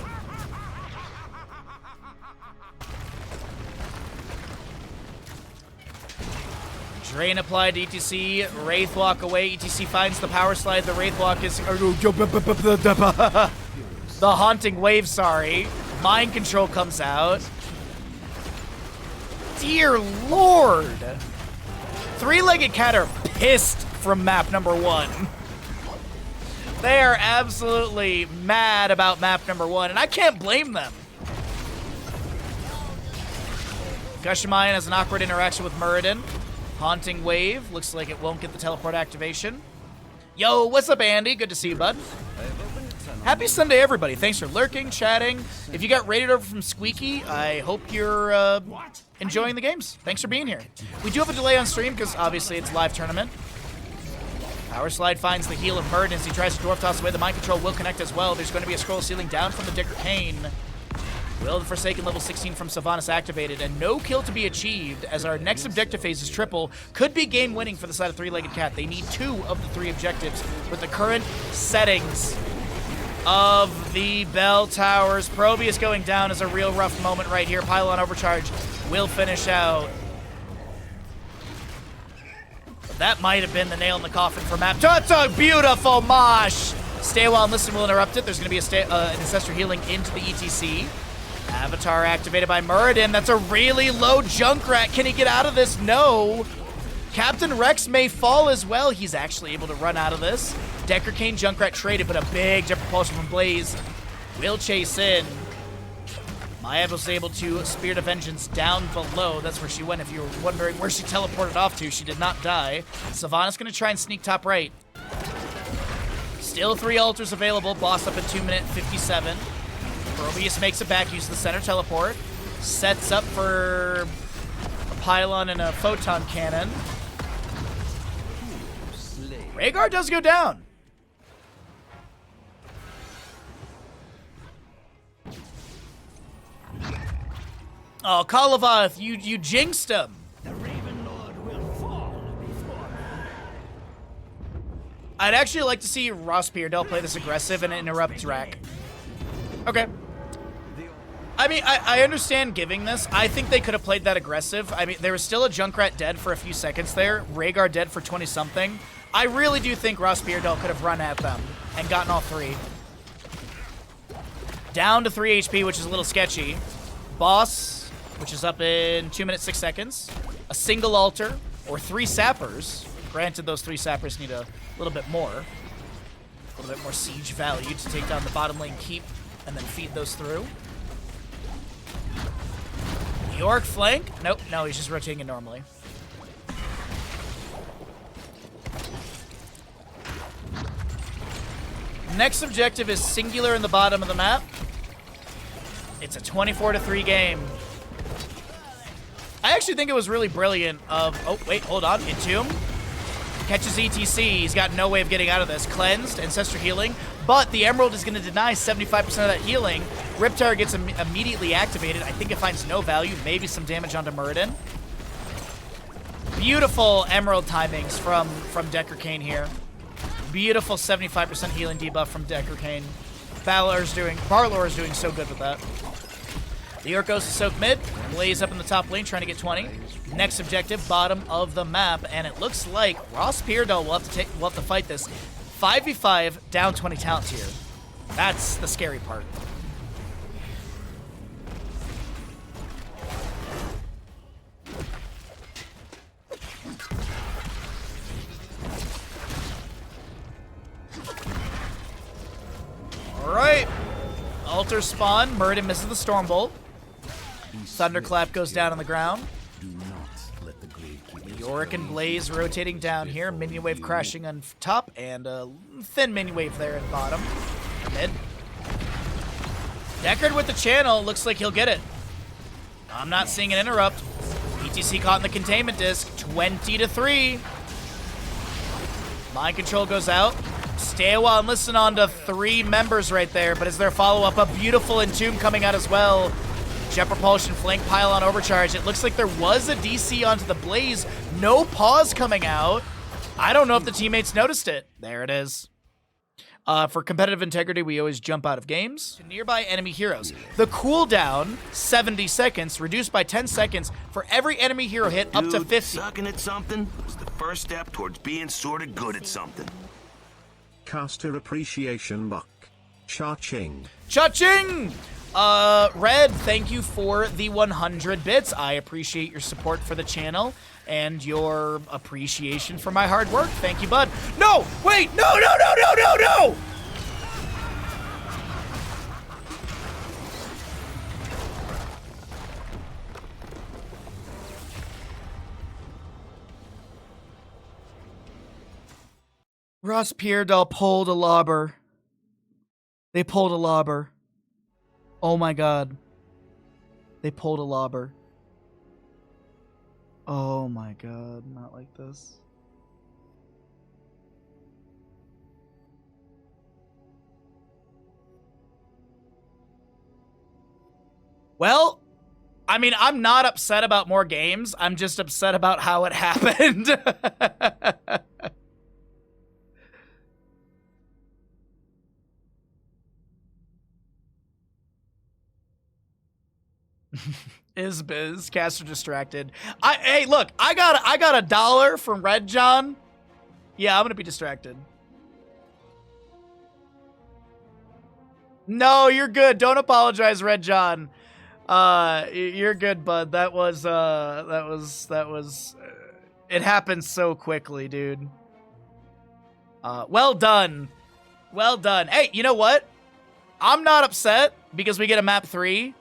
Drain applied to ETC. Wraith walk away. ETC finds the power slide. The Wraith walk is... The Haunting Wave, sorry. Mind Control comes out. Dear Lord. Three-Legged Cat are pissed from map number 1. They are absolutely mad about map number 1, and I can't blame them. Gushamayan has an awkward interaction with Muradin. Haunting Wave. Looks like it won't get the teleport activation. Yo, what's up, Andy? Good to see you, bud. Happy Sunday, everybody. Thanks for lurking, chatting. If you got raided over from Squeaky, I hope you're enjoying the games. Thanks for being here. We do have a delay on stream because obviously it's a live tournament. Power Slide finds the heel of Murd as he tries to dwarf toss away. The mind control will connect as well. There's going to be a scroll ceiling down from the Dicker Kane. Will the Forsaken level 16 from Sylvanas activated, and no kill to be achieved as our next objective phase is triple. Could be game winning for the side of Three-Legged Cat. They need 2 of the 3 objectives with the current settings of the bell towers. Probius going down is a real rough moment right here. Pylon overcharge will finish out. That might have been the nail in the coffin for Map. That's a beautiful mosh! Stay a while and listen will interrupt it. There's going to be an Ancestral Healing into the ETC. Avatar activated by Muradin. That's a really low Junkrat. Can he get out of this? No. Captain Rex may fall as well. He's actually able to run out of this. Decker Kane Junkrat traded, but a big jet propulsion from Blaze will chase in. Maev was able to Spirit of Vengeance down below. That's where she went. If you were wondering where she teleported off to, she did not die. Sylvanas going to try and sneak top right. Still 3 altars available. Boss up at 2 minute 57. Probius makes it back, uses the center teleport. Sets up for a pylon and a photon cannon. Rhaegar does go down. Oh, Kalavoth, you jinxed him. The Raven Lord will fall before me. I'd actually like to see RossPierrDoll play this aggressive and interrupt Drac. Okay. I mean, I understand giving this. I think they could have played that aggressive. I mean, there was still a Junkrat dead for a few seconds there. Rhaegar dead for 20-something. I really do think RossPierrDoll could have run at them and gotten all 3. Down to 3 HP, which is a little sketchy. Boss, which is up in 2 minutes 6 seconds. A single altar, or 3 sappers. Granted, those 3 sappers need a little bit more. A little bit more siege value to take down the bottom lane keep and then feed those through. York flank? Nope, no, he's just rotating it normally. Next objective is singular in the bottom of the map. It's a 24-3 game. I actually think it was really brilliant of... Oh, wait, hold on. Entomb. Catches ETC. He's got no way of getting out of this. Cleansed. Ancestral Healing. But the Emerald is going to deny 75% of that healing. Riptide gets immediately activated. I think it finds no value. Maybe some damage onto Muradin. Beautiful Emerald timings from Decker Kane here. Beautiful 75% healing debuff from Decker Kane. Barlor is doing so good with that. The York goes to soak mid. Blaze up in the top lane, trying to get 20. Next objective, bottom of the map, and it looks like RossPierrDoll will have to fight this 5v5 down 20 talents here. That's the scary part. All right. Altar spawn. Muradin misses the Stormbolt. Thunderclap goes down on the ground. Yorick and Blaze rotating down here. Minion wave crashing on top, and a thin minion wave there at bottom. Mid. Deckard with the channel. Looks like he'll get it. I'm not seeing an interrupt. ETC caught in the containment disc. 20-3. Mind control goes out. Stay a while and listen on to 3 members right there, but is there a follow-up? A beautiful Entomb coming out as well. Jet propulsion, flank pylon overcharge. It looks like there was a DC onto the Blaze. No pause coming out. I don't know if the teammates noticed it. There it is. For competitive integrity, we always jump out of games to nearby enemy heroes. The cooldown, 70 seconds, reduced by 10 seconds for every enemy hero hit up to 50. Sucking at something is the first step towards being sorta good at something. Caster appreciation buck. Cha-ching. Cha-ching! Red, thank you for the 100 bits. I appreciate your support for the channel and your appreciation for my hard work. Thank you, bud. No! Wait! No, no, no, no, no, no! RossPierrDoll pulled a lobber. They pulled a lobber. Oh my god. They pulled a lobber. Oh my god, not like this. Well, I mean, I'm not upset about more games. I'm just upset about how it happened. Is biz caster distracted? Hey, look, I got $1 from Red John. Yeah, I'm gonna be distracted. No, you're good. Don't apologize, Red John. You're good, bud. That was it happened so quickly, dude. Well done. Well done. Hey, you know what? I'm not upset because we get a map 3.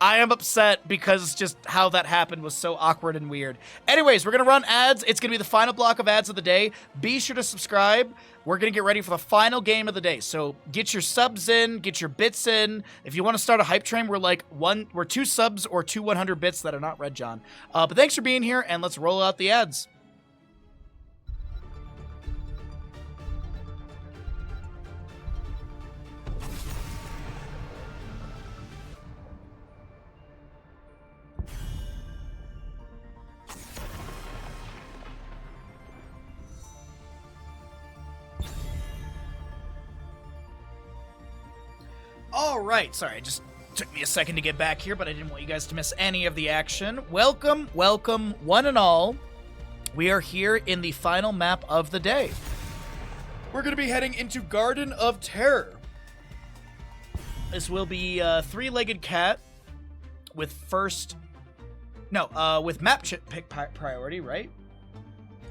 I am upset because just how that happened was so awkward and weird. Anyways, we're going to run ads. It's going to be the final block of ads of the day. Be sure to subscribe. We're going to get ready for the final game of the day. So get your subs in, get your bits in. If you want to start a hype train, we're 2 subs or 2 100 bits that are not Red John. But thanks for being here, and let's roll out the ads. All right, sorry, it just took me a second to get back here, but I didn't want you guys to miss any of the action. Welcome, welcome, one and all. We are here in the final map of the day. We're going to be heading into Garden of Terror. This will be a 3-legged cat with with map pick priority, right?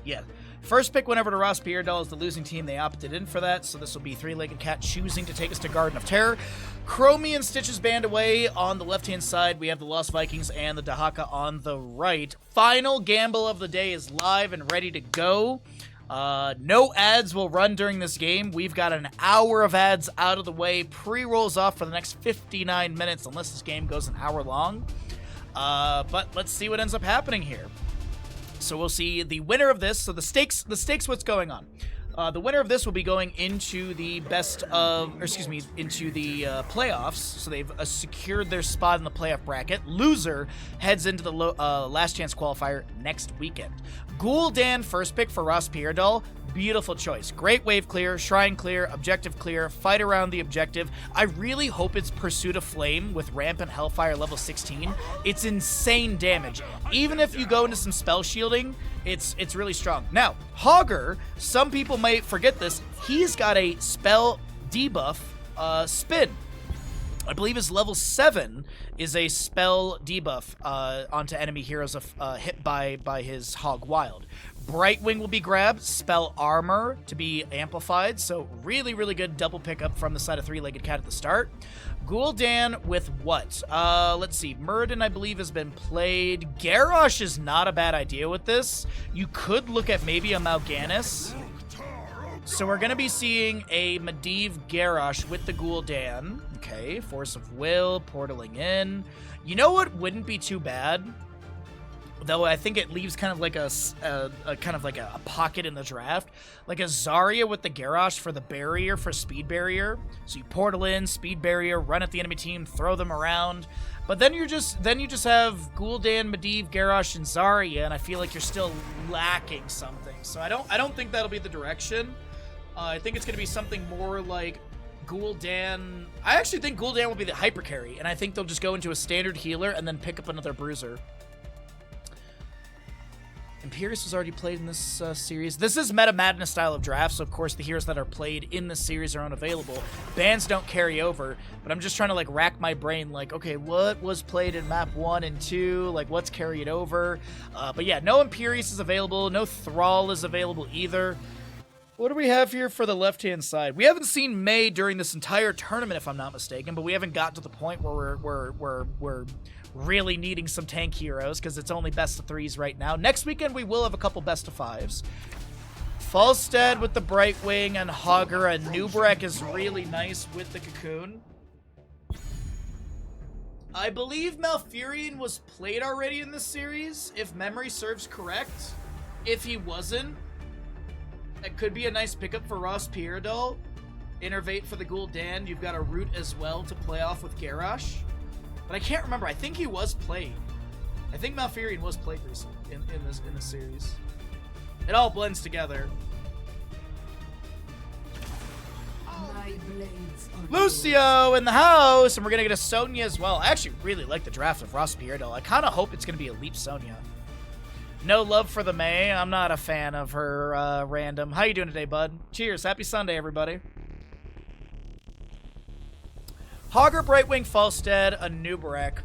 Yeah. First pick went over to RossPierrDoll as the losing team. They opted in for that, so this will be 3-legged cat choosing to take us to Garden of Terror. Chromie and Stitches band away on the left-hand side. We have the Lost Vikings and the Dahaka on the right. Final gamble of the day is live and ready to go. No ads will run during this game. We've got an hour of ads out of the way. Pre-rolls off for the next 59 minutes, unless this game goes an hour long. But let's see what ends up happening here. So we'll see the winner of this. So the stakes, what's going on? The winner of this will be going into the into the playoffs. So they've secured their spot in the playoff bracket. Loser heads into the last chance qualifier next weekend. Gul'dan first pick for RossPierrDoll. Beautiful choice. Great wave clear, shrine clear, objective clear, fight around the objective. I really hope it's Pursuit of Flame with Rampant Hellfire level 16. It's insane damage. Even if you go into some spell shielding, it's really strong. Now, Hogger, some people might forget this, he's got a spell debuff, Spin. I believe his level 7 is a spell debuff onto enemy heroes hit by his Hog Wild. Brightwing will be grabbed, spell armor to be amplified, so really, really good double pickup from the side of 3-legged cat at the start. Gul'dan with what? Let's see, Muradin, I believe, has been played. Garrosh is not a bad idea with this. You could look at maybe a Mal'Ganis. So we're going to be seeing a Medivh Garrosh with the Gul'dan. Okay, Force of Will, portaling in. You know what wouldn't be too bad? Though I think it leaves kind of like a pocket in the draft, like a Zarya with the Garrosh for the barrier, for speed barrier. So you portal in, speed barrier, run at the enemy team, throw them around. But then you just have Gul'dan, Medivh, Garrosh, and Zarya, and I feel like you're still lacking something. So I don't think that'll be the direction. I think it's going to be something more like Gul'dan. I actually think Gul'dan will be the hyper carry, and I think they'll just go into a standard healer and then pick up another bruiser. Imperius was already played in this series. This is Meta Madness style of draft, so of course the heroes that are played in this series are unavailable. Bans don't carry over, but I'm just trying to like rack my brain like, okay, what was played in map 1 and 2? Like, what's carried over? But yeah, no Imperius is available. No Thrall is available either. What do we have here for the left-hand side? We haven't seen Mei during this entire tournament, if I'm not mistaken, but we haven't gotten to the point where we're really needing some tank heroes because it's only best of 3s right now. Next weekend, we will have a couple best of 5s. Falstead with the Brightwing and Hogger, and Nubrek is really nice with the Cocoon. I believe Malfurion was played already in this series, if memory serves correct. If he wasn't, that could be a nice pickup for RossPierrDoll. Innervate for the Gul'dan. You've got a route as well to play off with Garrosh. But I can't remember. I think he was played. I think Malfurion was played recently in this series. It all blends together. Lucio in the house, and we're gonna get a Sonya as well. I actually really like the draft of RossPierrDoll. I kind of hope it's gonna be a Leap Sonya. No love for the May. I'm not a fan of her random. How you doing today, bud? Cheers. Happy Sunday, everybody. Hogger, Brightwing, Falstead, a Nubarek.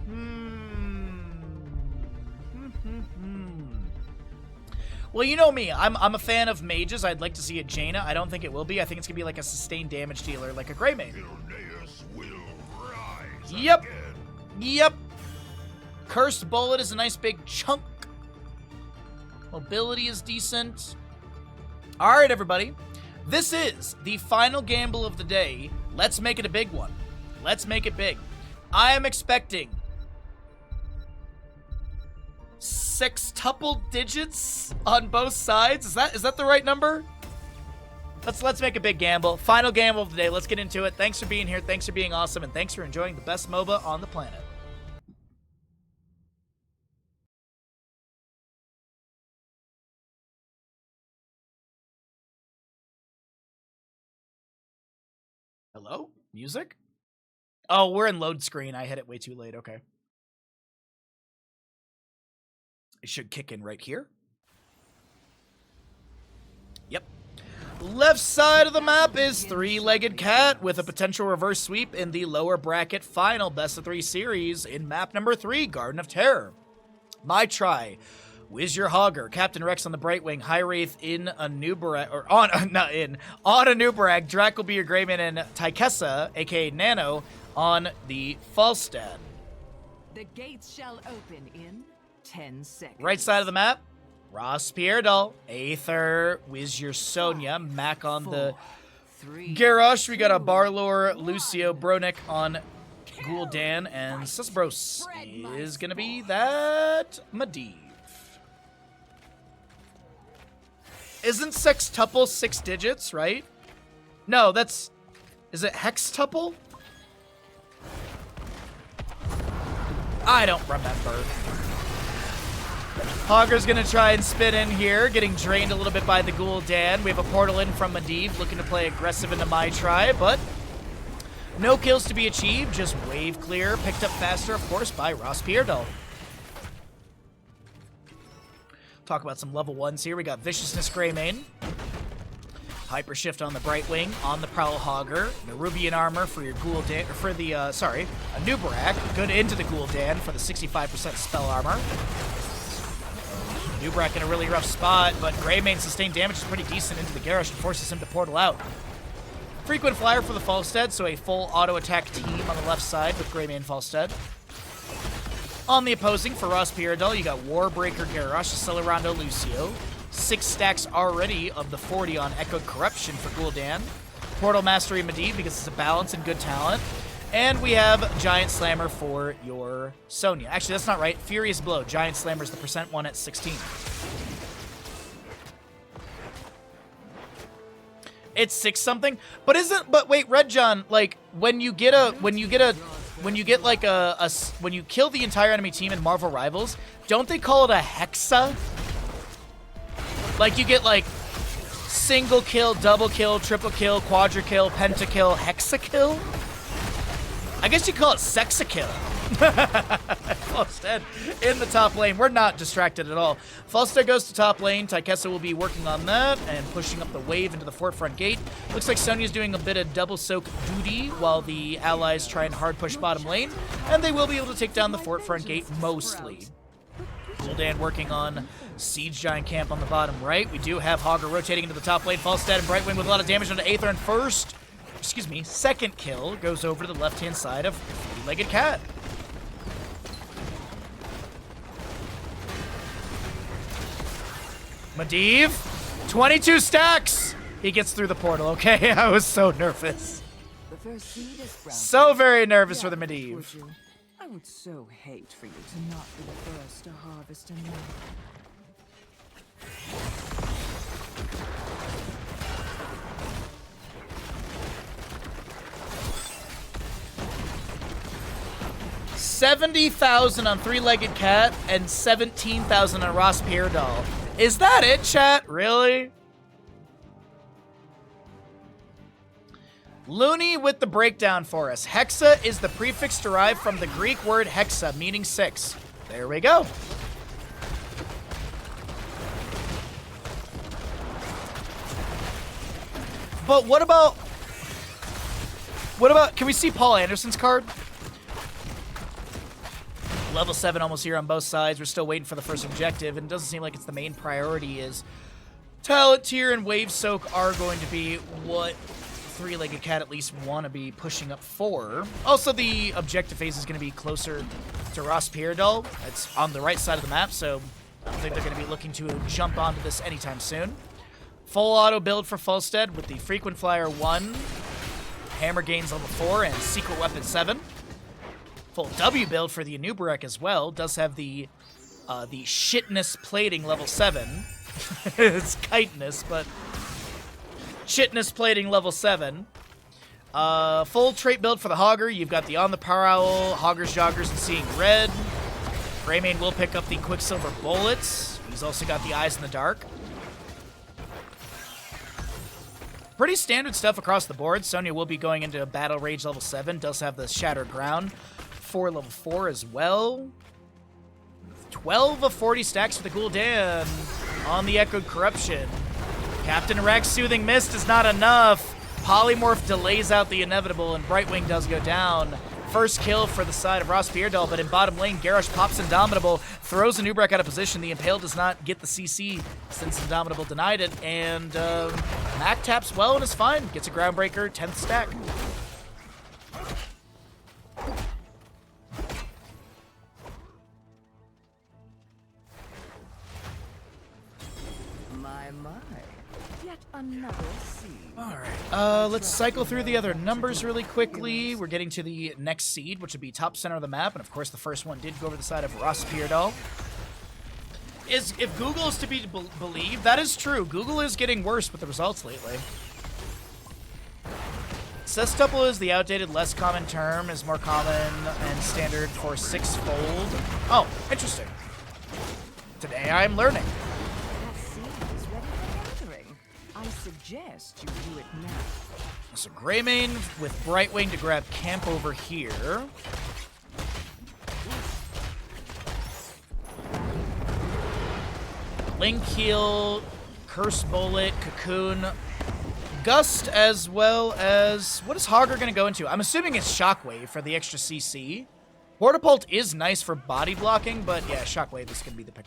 Well, you know me. I'm a fan of mages. I'd like to see a Jaina. I don't think it will be. I think it's going to be like a sustained damage dealer, like a Greymane. Yep. Yep. Cursed Bullet is a nice big chunk. Mobility is decent. All right, everybody. This is the final gamble of the day. Let's make it a big one. Let's make it big. I am expecting sextuple digits on both sides. Is that the right number? Let's make a big gamble. Final gamble of the day. Let's get into it. Thanks for being here. Thanks for being awesome, and thanks for enjoying the best MOBA on the planet. Hello? Music? Oh, we're in load screen. I hit it way too late. Okay. It should kick in right here. Yep. Left side of the map is Three-Legged Cat with a potential reverse sweep in the lower bracket final best of 3 series in map number 3, Garden of Terror. My try. Wiz your Hogger, Captain Rex on the Brightwing, High Wraith in a Nubarag, or on a Nubarag, Drac will be your Greymane, and Tykessa, aka Nano, on the Falstead. The gates shall open in 10 seconds. Right side of the map, RossPierrDoll, Aether, Wiz your Sonya, Mac on the Garrosh. We got a Barlor, Lucio, Bronick on Gul'dan, and Susbros is gonna be that Medivh. Isn't sextuple 6 digits, right? No, that's... Is it hextuple? I don't remember. Hogger's gonna try and spin in here, getting drained a little bit by the Gul'dan. We have a portal in from Medivh, looking to play aggressive into my try, but no kills to be achieved, just wave clear, picked up faster, of course, by RossPierrDoll. Talk about some level 1s here. We got Viciousness Greymane, Hyper Shift on the Brightwing, on the Prowl Hogger, Nerubian Armor for your Gul'dan, for the, a Nubarag, good into the Gul'dan for the 65% spell armor. Nubarag in a really rough spot, but Greymane's sustained damage is pretty decent into the Garrosh and forces him to portal out. Frequent Flyer for the Falstead, so a full auto attack team on the left side with Greymane Falstead. On the opposing, for RossPierrDoll, you got Warbreaker Garrosh, Celerando Lucio, 6 stacks already of the 40 on Echoed Corruption for Gul'dan, Portal Mastery Medivh because it's a balance and good talent, and we have Giant Slammer for your Sonya. Actually, that's not right. Furious Blow, Giant Slammer's the percent one at 16. It's 6 something, but wait, Red John, like when you kill the entire enemy team in Marvel Rivals, don't they call it a hexa? Like you get like single kill, double kill, triple kill, quadra kill, pentakill, hexakill? I guess you call it sexa-kill. Falstead in the top lane. We're not distracted at all. Falstead goes to top lane. Tykessa will be working on that and pushing up the wave into the forefront gate. Looks like Sonya's doing a bit of double soak duty while the allies try and hard push bottom lane, and they will be able to take down the forefront gate mostly. Gul'dan working on Siege Giant Camp on the bottom right. We do have Hogger rotating into the top lane. Falstead and Brightwing with a lot of damage onto Aether, and second kill goes over to the left-hand side of Three-Legged Cat. Medivh 22 stacks! He gets through the portal, okay? I was so nervous. The first seed is sprouted. So very nervous for the Would Medivh. you? I would so hate for you to not be the first to harvest a new. 70,000 on Three-Legged Cat and 17,000 on RossPierrDoll. Is that it, chat? Really? Looney with the breakdown for us. Hexa is the prefix derived from the Greek word hexa, meaning 6. There we go. But what about... Can we see Paul Anderson's card? Level 7 almost here on both sides. We're still waiting for the first objective, and it doesn't seem like it's the main priority. Is Talent Tier and Wave Soak are going to be what Three-Legged Cat at least want to be pushing up for. Also, the objective phase is going to be closer to RossPierrDoll. It's on the right side of the map, so I don't think they're going to be looking to jump onto this anytime soon. Full auto build for Fulstead with the Frequent Flyer 1, Hammer Gains level 4, and Secret Weapon 7. Full W build for the Anubarak as well. Does have the Shitness Plating level 7. It's Chitinous, but Shitness Plating level 7. Full trait build for the Hogger. You've got the On the Power Owl, Hoggers, Joggers, and Seeing Red. Greymane will pick up the Quicksilver Bullets. He's also got the Eyes in the Dark. Pretty standard stuff across the board. Sonya will be going into Battle Rage level 7. Does have the Shattered Ground for level 4 as well. 12 of 40 stacks for the Gul'dan on the Echoed Corruption. Captain Rex Soothing Mist is not enough. Polymorph delays out the inevitable, and Brightwing does go down. First kill for the side of RossPierrDoll, but in bottom lane, Garrosh pops Indomitable, throws Anubarak out of position. The Impale does not get the CC since Indomitable denied it, and Mac taps well and is fine. Gets a Groundbreaker, 10th stack. My. Yet another seed. Alright, let's cycle through the other numbers really quickly. We're getting to the next seed, which would be top center of the map, and of course the first one did go over the side of RossPierrDoll. If Google is to be believed, that is true. Google is getting worse with the results lately. Sextuple is the outdated, less common term, is more common and standard for sixfold. Oh, interesting. Today I'm learning. That seed is ready for gathering. I suggest you do it now. So Greymane with Brightwing to grab camp over here. Link Heal, Curse Bullet, Cocoon, Gust, as well as... What is Hogger going to go into? I'm assuming it's Shockwave for the extra CC. Hortipult is nice for body blocking, but yeah, Shockwave is going to be the pick.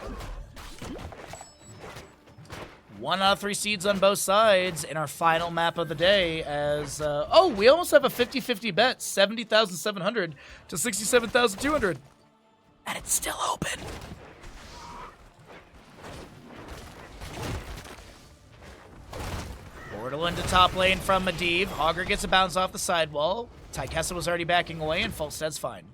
1 out of 3 seeds on both sides in our final map of the day as... oh, we almost have a 50-50 bet. 70,700 to 67,200. And it's still open. Portal into top lane from Medivh. Hogger gets a bounce off the sidewall. Tykessa was already backing away, and Fulstead's fine.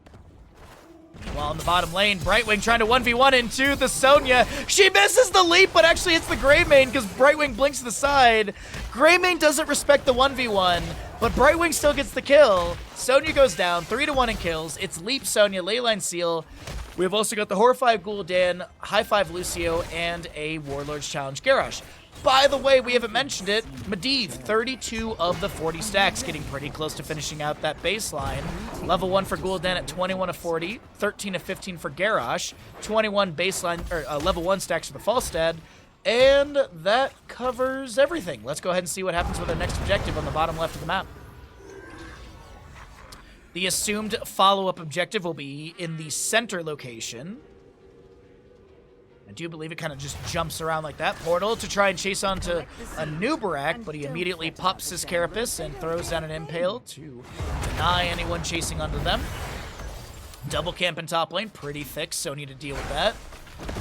Meanwhile, in the bottom lane, Brightwing trying to 1v1 into the Sonya. She misses the leap, but actually it's the Greymane because Brightwing blinks to the side. Greymane doesn't respect the 1v1, but Brightwing still gets the kill. Sonya goes down, 3-1 in kills. It's Leap Sonya, Leyline Seal. We've also got the Horrify Gul'dan, High Five Lucio, and a Warlord's Challenge Garrosh. By the way, we haven't mentioned it, Medivh, 32 of the 40 stacks, getting pretty close to finishing out that baseline. Level 1 for Gul'dan at 21 of 40, 13 of 15 for Garrosh, 21 baseline, or level 1 stacks for the Fulstead, and that covers everything. Let's go ahead and see what happens with our next objective on the bottom left of the map. The assumed follow-up objective will be in the center location. I do believe it kind of just jumps around like that. Portal to try and chase onto Anubarak, but he immediately pops his Carapace and throws down an Impale to deny anyone chasing onto them. Double camp in top lane, pretty thick, Sonya to deal with that.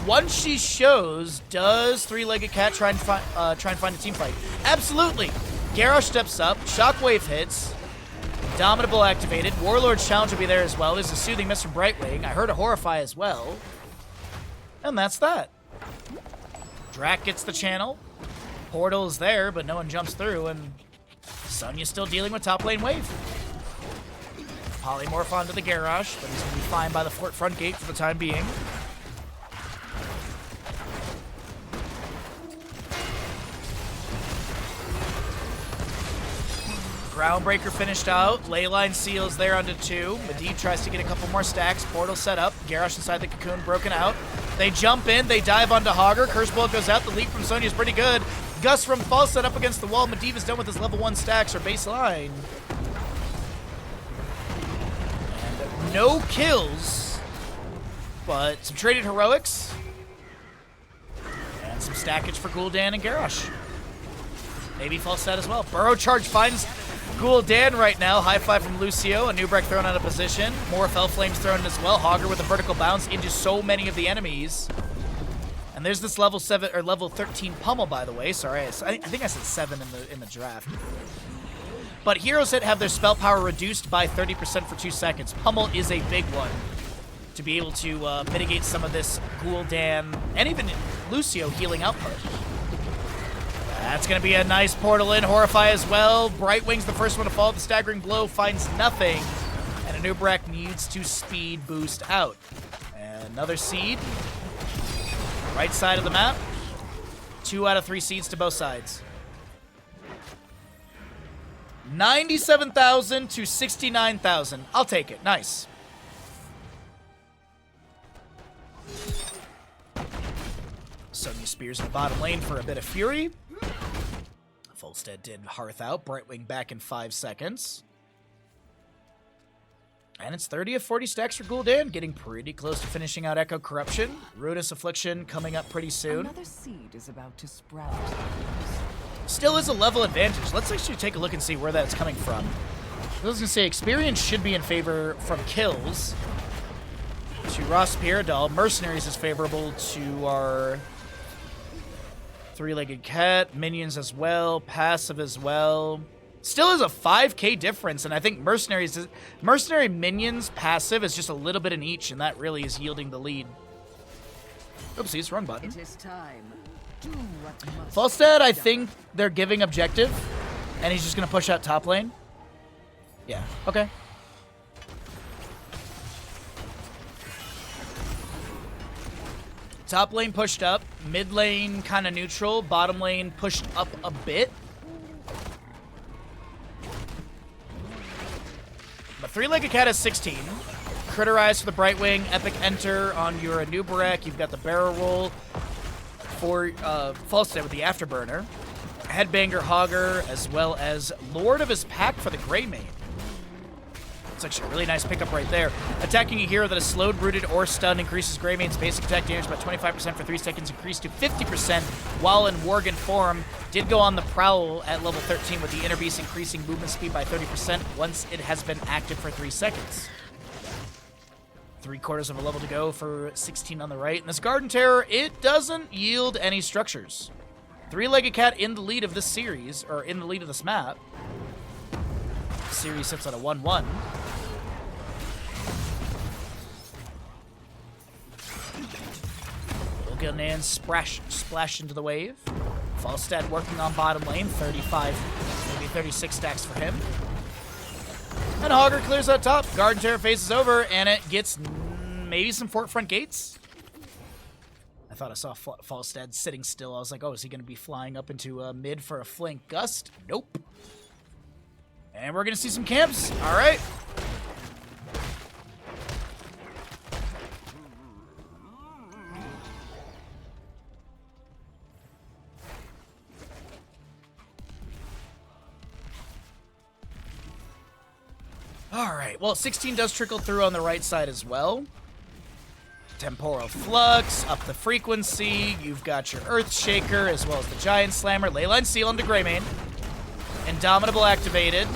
Once she shows, does Three-Legged Cat try and find a team fight? Absolutely. Garrosh steps up, Shockwave hits, Indomitable activated, Warlord's Challenge will be there as well. There's a Soothing Mist from Brightwing. I heard a Horrify as well. And that's that. Drac gets the channel. Portal is there, but no one jumps through, and Sonya's still dealing with top lane wave. Polymorph onto the Garrosh, but he's going to be fine by the front gate for the time being. Groundbreaker finished out. Leyline seals there onto 2. Medivh tries to get a couple more stacks. Portal set up. Garrosh inside the cocoon broken out. They jump in. They dive onto Hogger. Curse Bullet goes out. The leap from Sonya is pretty good. Gus from Fall set up against the wall. Medivh is done with his level 1 stacks or baseline. And no kills, but some traded heroics. And some stackage for Gul'dan and Garrosh. Maybe Fall set as well. Burrow Charge finds Gul'dan right now. High five from Lucio. A Nubrak thrown out of position. More Fell Flames thrown in as well. Hogger with a vertical bounce into so many of the enemies. And there's this level 7 or level 13 pummel, by the way. Sorry, I think I said 7 in the draft. But heroes that have their spell power reduced by 30% for 2 seconds. Pummel is a big one to be able to mitigate some of this Gul'dan and even Lucio healing output. That's going to be a nice portal in. Horrify as well. Brightwing's the first one to fall. The staggering blow finds nothing. And Anubrak needs to speed boost out. And another seed. Right side of the map. 2 out of 3 seeds to both sides. 97,000 to 69,000. I'll take it. Nice. Sonya spears in the bottom lane for a bit of fury. Volstead did Hearth out. Brightwing back in 5 seconds. And it's 30 of 40 stacks for Gul'dan, getting pretty close to finishing out Echo Corruption. Ruinous Affliction coming up pretty soon. Another seed is about to sprout. Still is a level advantage. Let's actually take a look and see where that's coming from. I was going to say, experience should be in favor from kills to RossPierrDoll. Mercenaries is favorable to our Three-Legged Cat. Minions as well. Passive as well. Still is a 5k difference, and I think Mercenary Minions passive is just a little bit in each, and that really is yielding the lead. Oopsies, wrong button. It is time. Do what must Falstead, I be done. think they're giving objective, and he's just going to push out top lane. Yeah, okay. Top lane pushed up, mid lane kind of neutral, bottom lane pushed up a bit. But Three-Legged Cat has 16. Critterize for the Brightwing, Epic Enter on your Anubarak. You've got the Barrel Roll for Falstead with the Afterburner. Headbanger Hogger, as well as Lord of his Pack for the Greymane. It's actually a really nice pickup right there. Attacking a hero that is slowed, rooted, or stunned increases Greymane's basic attack damage by 25% for 3 seconds, increased to 50% while in Worgen form. Did go on the Prowl at level 13 with the Inner Beast increasing movement speed by 30% once it has been active for 3 seconds. 3/4 of a level to go for 16 on the right. And this Garden Terror, it doesn't yield any structures. Three-Legged Cat in the lead of this series, or in the lead of this map. Series sits at a 1-1. Gul'dan splash into the wave. Falstad working on bottom lane, 35, maybe 36 stacks for him. And Hogger clears out top. Garden Terror phases over, and it gets maybe some fort front gates. I thought I saw Falstad sitting still. I was like, oh, is he going to be flying up into mid for a flank gust? Nope. And we're going to see some camps. All right. Alright, well, 16 does trickle through on the right side as well. Temporal Flux, up the frequency. You've got your Earthshaker as well as the Giant Slammer. Leyline Seal into Greymane. Indomitable activated.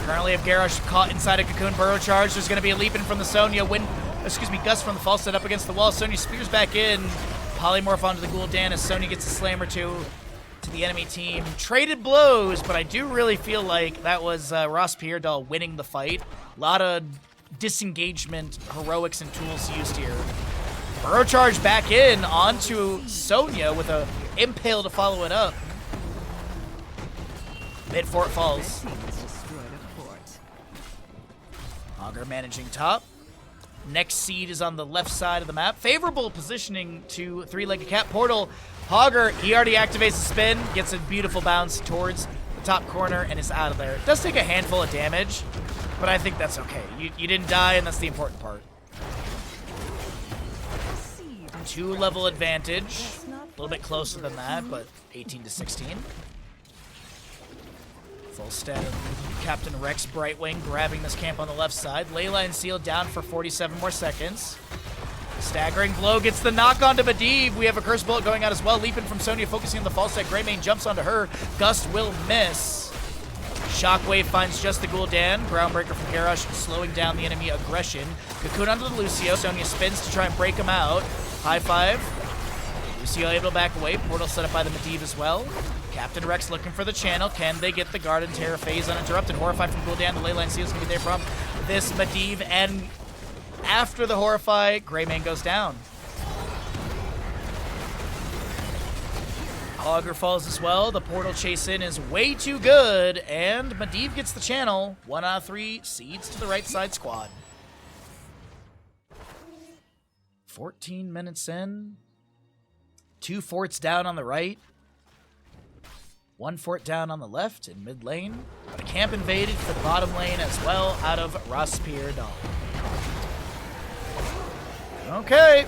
Currently have Garrosh caught inside a Cocoon Burrow Charge. There's going to be a leap in from the Sonya. excuse me, Gus from the false set up against the wall. Sonya spears back in. Polymorph onto the Gul'dan as Sonya gets a slam or two to the enemy team. Traded blows, but I do really feel like that was RossPierrDoll winning the fight. A lot of disengagement, heroics, and tools used here. Burrow charge back in onto Sonya with a impale to follow it up. Mid fort falls. Augur managing top. Next seed is on the left side of the map. Favorable positioning to three-legged cat portal. Augur, he already activates the spin, gets a beautiful bounce towards the top corner, and is out of there. It does take a handful of damage, but I think that's okay. You didn't die, and that's the important part. 2-level advantage. A little bit closer than that, but 18 to 16. Full stat of Captain Rex Brightwing grabbing this camp on the left side. Leyline sealed down for 47 more seconds. Staggering blow gets the knock onto Medivh. We have a curse bullet going out as well. Leaping from Sonya, focusing on the false set. Greymane jumps onto her. Gust will miss. Shockwave finds just the Gul'dan. Groundbreaker from Garrosh slowing down the enemy aggression. Cocoon onto the Lucio. Sonya spins to try and break him out. High five. Lucio able to back away. Portal set up by the Medivh as well. Captain Rex looking for the channel. Can they get the Guard and Terror phase uninterrupted? Horrify from Gul'dan. The Leyline Seal's going to be there from this Medivh. And after the Horrify, Greymane goes down. Augur falls as well. The portal chase in is way too good. And Medivh gets the channel. 1 out of 3 seeds to the right side squad. 14 minutes in. 2 forts down on the right. 1 fort down on the left in mid lane. But a camp invaded for the bottom lane as well out of RossPierrDoll. Okay.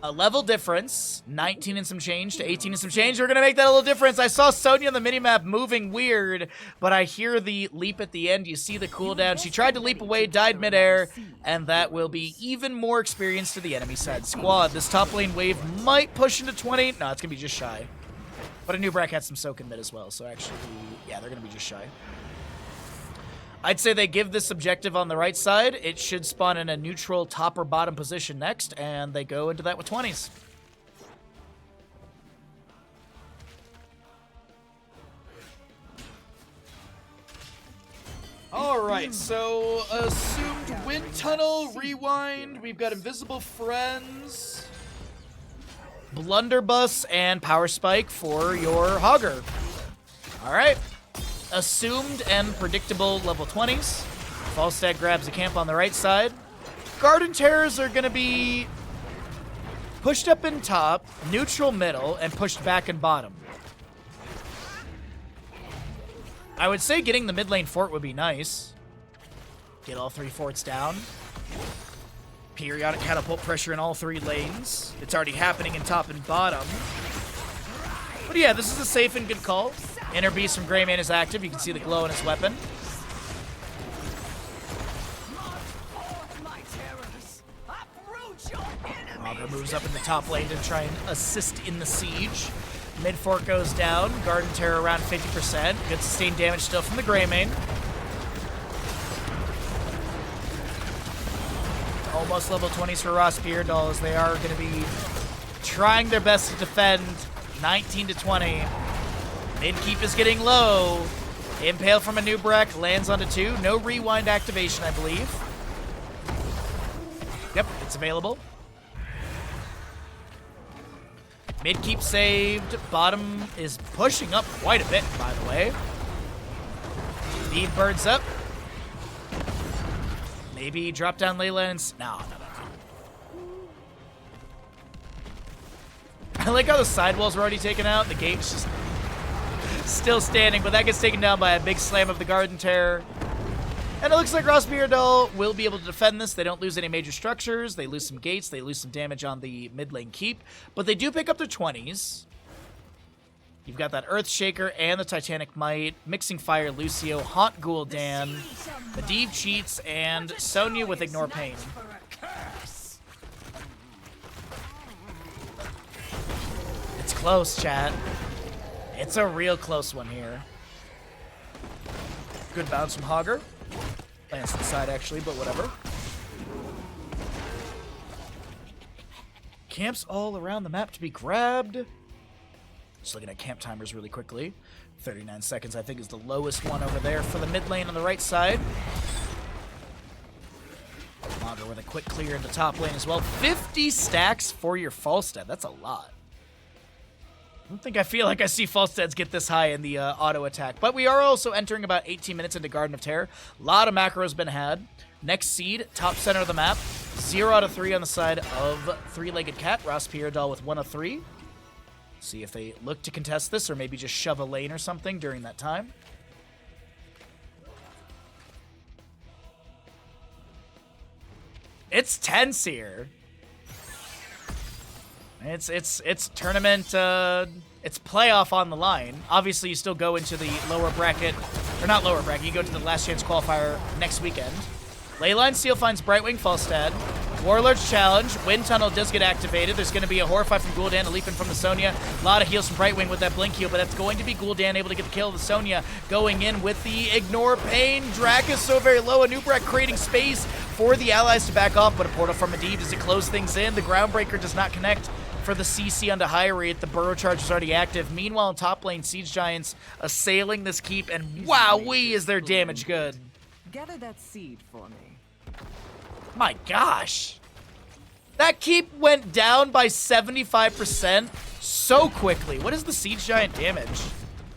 A level difference. 19 and some change to 18 and some change. We're going to make that a little difference. I saw Sonya on the minimap moving weird, but I hear the leap at the end. You see the cooldown. She tried to leap away, died midair, and that will be even more experience to the enemy side squad. This top lane wave might push into 20. No, it's going to be just shy. But a new Brack had some soak in mid as well, so actually, yeah, they're going to be just shy. I'd say they give this objective on the right side. It should spawn in a neutral top or bottom position next, and they go into that with 20s. Alright, so assumed wind tunnel, rewind, we've got invisible friends, blunderbuss, and power spike for your Augur. Alright. Assumed and predictable level 20s. Falstad grabs a camp on the right side. Garden Terrors are going to be pushed up in top, neutral middle, and pushed back in bottom. I would say getting the mid lane fort would be nice. Get all 3 forts down. Periodic catapult pressure in all 3 lanes. It's already happening in top and bottom. But yeah, this is a safe and good call. Inner Beast from Greymane is active. You can see the glow in his weapon. Augur moves up in the top lane to try and assist in the siege. Mid fort goes down. Garden Terror around 50%. Good sustained damage still from the Greymane. Almost level 20s for RossPierrDoll as they are going to be trying their best to defend. 19 to 20. Mid keep is getting low. Impale from a new Breck lands onto 2. No rewind activation, I believe. Yep, it's available. Mid keep saved. Bottom is pushing up quite a bit, by the way. Eve birds up. Maybe drop down Leyland's. No. I like how the sidewalls were already taken out. The gate's just still standing, but that gets taken down by a big slam of the Garden Terror. And it looks like RossPierrDoll will be able to defend this. They don't lose any major structures. They lose some gates. They lose some damage on the mid lane keep. But they do pick up their 20s. You've got that Earthshaker and the Titanic Might. Mixing Fire, Lucio, Haunt Gul'dan, Medivh cheats, and Sonya with Ignore Pain. It's close, chat. It's a real close one here. Good bounce from Augur. Lands to the side, actually, but whatever. Camps all around the map to be grabbed. Just looking at camp timers really quickly. 39 seconds, I think, is the lowest one over there for the mid lane on the right side. Lager with a quick clear into top lane as well. 50 stacks for your Falstad. That's a lot. I feel like I see Falstads get this high in the auto attack. But we are also entering about 18 minutes into Garden of Terror. A lot of macros been had. Next seed, top center of the map. 0 out of 3 on the side of Three-Legged Cat. RossPierrDoll with 1 of 3. See if they look to contest this or maybe just shove a lane or something during that time. It's tense here. It's tournament, it's playoff on the line. Obviously, you still go into the lower bracket, or not lower bracket, you go to the last chance qualifier next weekend. Leyline Seal finds Brightwing Falstad. Warlord's Challenge. Wind Tunnel does get activated. There's going to be a Horrify from Gul'dan, a Leaping from the Sonya. A lot of heals from Brightwing with that Blink heal, but that's going to be Gul'dan able to get the kill of the Sonya. Going in with the Ignore Pain. Drac is so very low. Anub'arak creating space for the allies to back off, but a portal from Medivh does it close things in. The Groundbreaker does not connect for the CC onto Hyrate. The Burrow Charge is already active. Meanwhile, in top lane, Siege Giants assailing this keep, and wowee, is their damage good. Gather that seed for me. My gosh. That keep went down by 75% so quickly. What is the Siege Giant damage?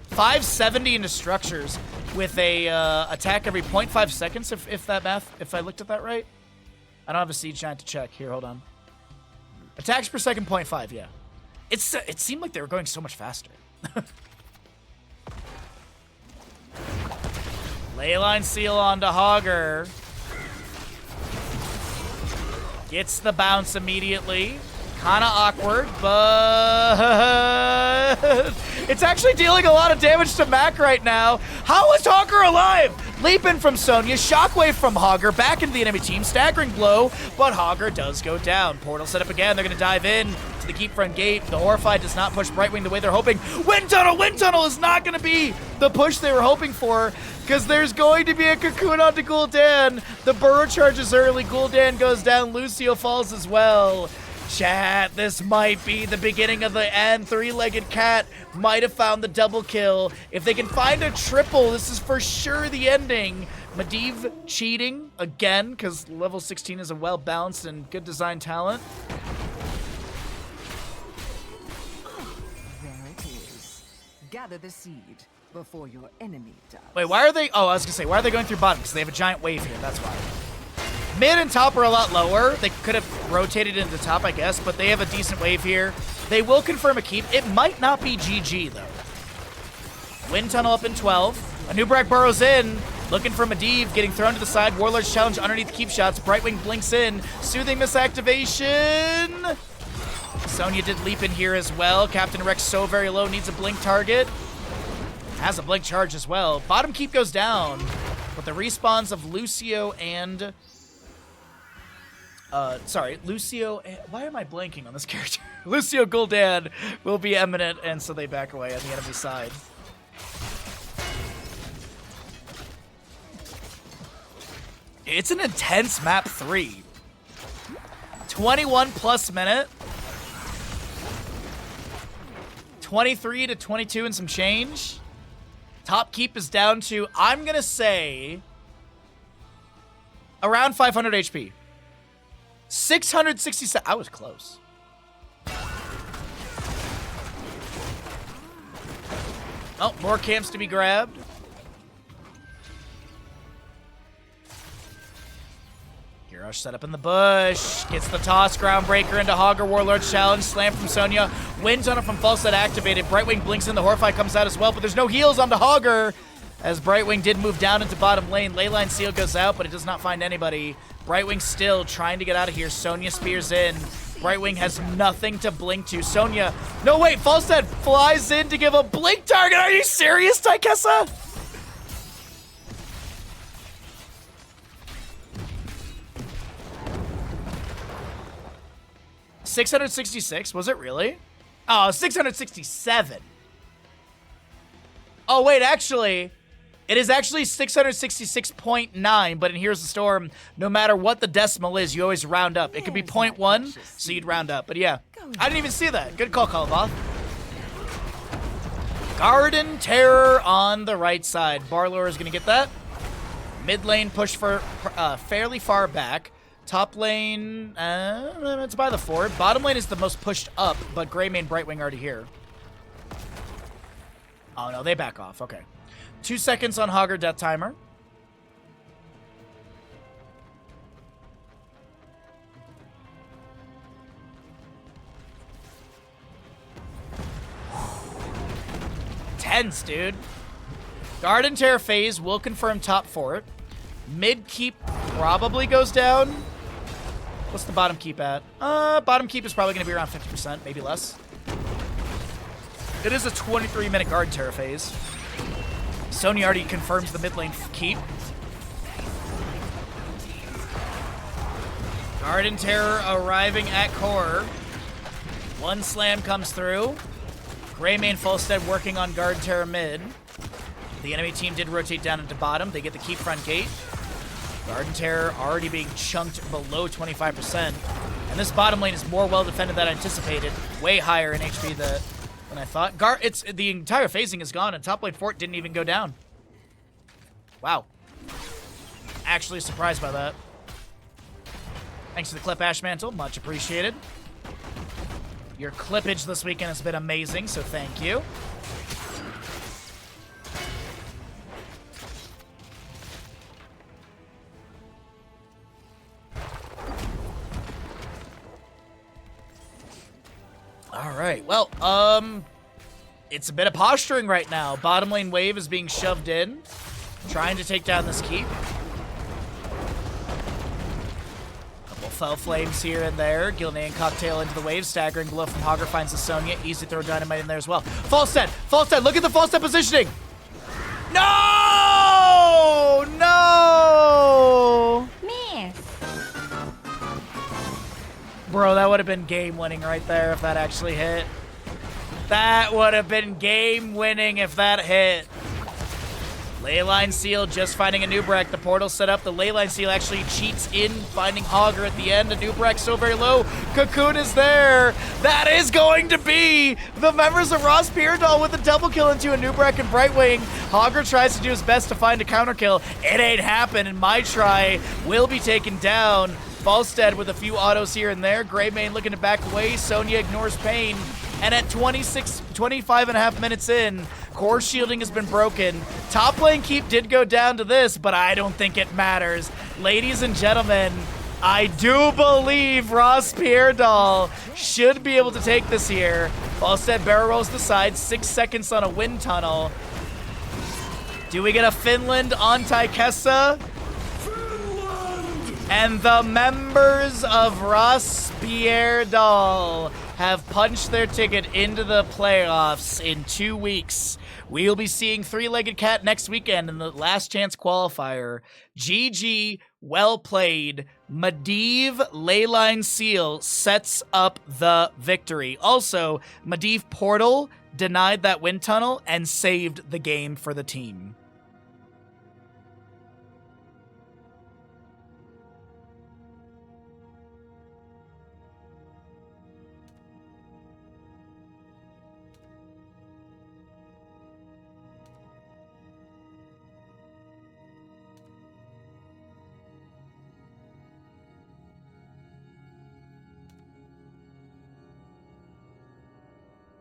570 into structures with a attack every 0.5 seconds, if I looked at that right. I don't have a Siege Giant to check. Here, hold on. Attacks per second, 0.5, yeah. It seemed like they were going so much faster. Leyline Seal onto Hogger. Gets the bounce immediately. Kinda awkward, but it's actually dealing a lot of damage to Mac right now. How is Hogger alive? Leaping from Sonya, Shockwave from Hogger, back into the enemy team, staggering blow, but Hogger does go down. Portal set up again, they're gonna dive in to the keep front gate. The Horrify does not push Brightwing the way they're hoping. Wind Tunnel is not gonna be the push they were hoping for, because there's going to be a Cocoon onto Gul'dan. The Burrow charges early, Gul'dan goes down, Lucio falls as well. Chat, this might be the beginning of the end. Three-Legged Cat might have found the double kill. If they can find a triple, this is for sure the ending. Medivh cheating again, because level 16 is a well-balanced and good design talent. There it is. Gather the seed before your enemy does. Wait, why are they... Oh, I was gonna say, why are they going through bottom? Because they have a giant wave here, that's why. Mid and top are a lot lower. They could have rotated into top, I guess, but they have a decent wave here. They will confirm a keep. It might not be GG, though. Wind Tunnel up in 12. Anub'arak burrows in, looking for Medivh, getting thrown to the side. Warlord's Challenge underneath keep shots. Brightwing blinks in. Soothing Misactivation. Sonya did leap in here as well. Captain Rex so very low, needs a blink target. Has a blink charge as well. Bottom keep goes down, but the respawns of Lucio and... Lucio, why am I blanking on this character? Lucio Gul'dan will be imminent, and so they back away on the enemy side. It's an intense map 3. 21 plus minute. 23 to 22 and some change. Top keep is down to, I'm gonna say, around 500 HP. 667. I was close. Oh, more camps to be grabbed. Hirosh set up in the bush. Gets the toss. Groundbreaker into Hogger. Warlord's Challenge. Slam from Sonya. Wind Tunnel from Falstad activated. Brightwing blinks in. The Horrify comes out as well, but there's no heals onto Hogger, as Brightwing did move down into bottom lane. Leyline Seal goes out, but it does not find anybody. Brightwing still trying to get out of here. Sonya spears in. Brightwing has nothing to blink to. Sonya, no wait, Falstad flies in to give a blink target. Are you serious, Taikessa? $666, was it really? Oh, 667. Oh wait, actually, It is actually 666.9, but in Here's the Storm, no matter what the decimal is, you always round up. It could be 0.1, so you'd round up. But yeah, I didn't even see that. Good call, Kalavoth. Garden Terror on the right side. Barlor is going to get that. Mid lane push for fairly far back. Top lane, it's by the fort. Bottom lane is the most pushed up, but Greymane, Brightwing already here. Oh no, they back off. Okay. 2 seconds on Hogger Death Timer. Tense, dude. Garden Terror phase will confirm top fort. Mid keep probably goes down. What's the bottom keep at? Bottom keep is probably going to be around 50%, maybe less. It is a 23-minute Garden Terror phase. Sonya already confirms the mid lane keep. Garden Terror arriving at core. One slam comes through. Greymane Fulstead working on Garden Terror mid. The enemy team did rotate down into bottom. They get the keep front gate. Garden Terror already being chunked below 25%. And this bottom lane is more well defended than I anticipated. Way higher in HP than I thought. The entire phasing is gone, and top lane fort didn't even go down. Wow. Actually surprised by that. Thanks to the clip, Ashmantle. Much appreciated. Your clippage this weekend has been amazing, so thank you. All right, well, it's a bit of posturing right now. Bottom lane wave is being shoved in, trying to take down this keep. Couple fell flames here and there. Gilnean cocktail into the wave, staggering below from Hogger finds the Sonya. Easy throw dynamite in there as well. Falstead, look at the Falstead positioning. No! No! Miss. Bro, that would have been game-winning right there if that actually hit. That would have been game-winning if that hit. Leyline Seal just finding a Nubrek. The portal set up. The Leyline Seal actually cheats in, finding Hogger at the end. A Nubrek so very low. Cocoon is there. That is going to be the members of RossPierrDoll with a double kill into a Nubrek and Brightwing. Hogger tries to do his best to find a counter kill. It ain't happen, and my try will be taken down. Falstead with a few autos here and there. Greymane looking to back away. Sonya ignores pain. And at 25 and a half minutes in, core shielding has been broken. Top lane keep did go down to this, but I don't think it matters. Ladies and gentlemen, I do believe RossPierrDoll should be able to take this here. Falstead barrel rolls the side, 6 seconds on a wind tunnel. Do we get a Finland on Taikessa? And the members of RossPierrDoll have punched their ticket into the playoffs in 2 weeks. We'll be seeing Three-Legged Cat next weekend in the last chance qualifier. GG, well played. Medivh Leyline Seal sets up the victory. Also, Medivh Portal denied that wind tunnel and saved the game for the team.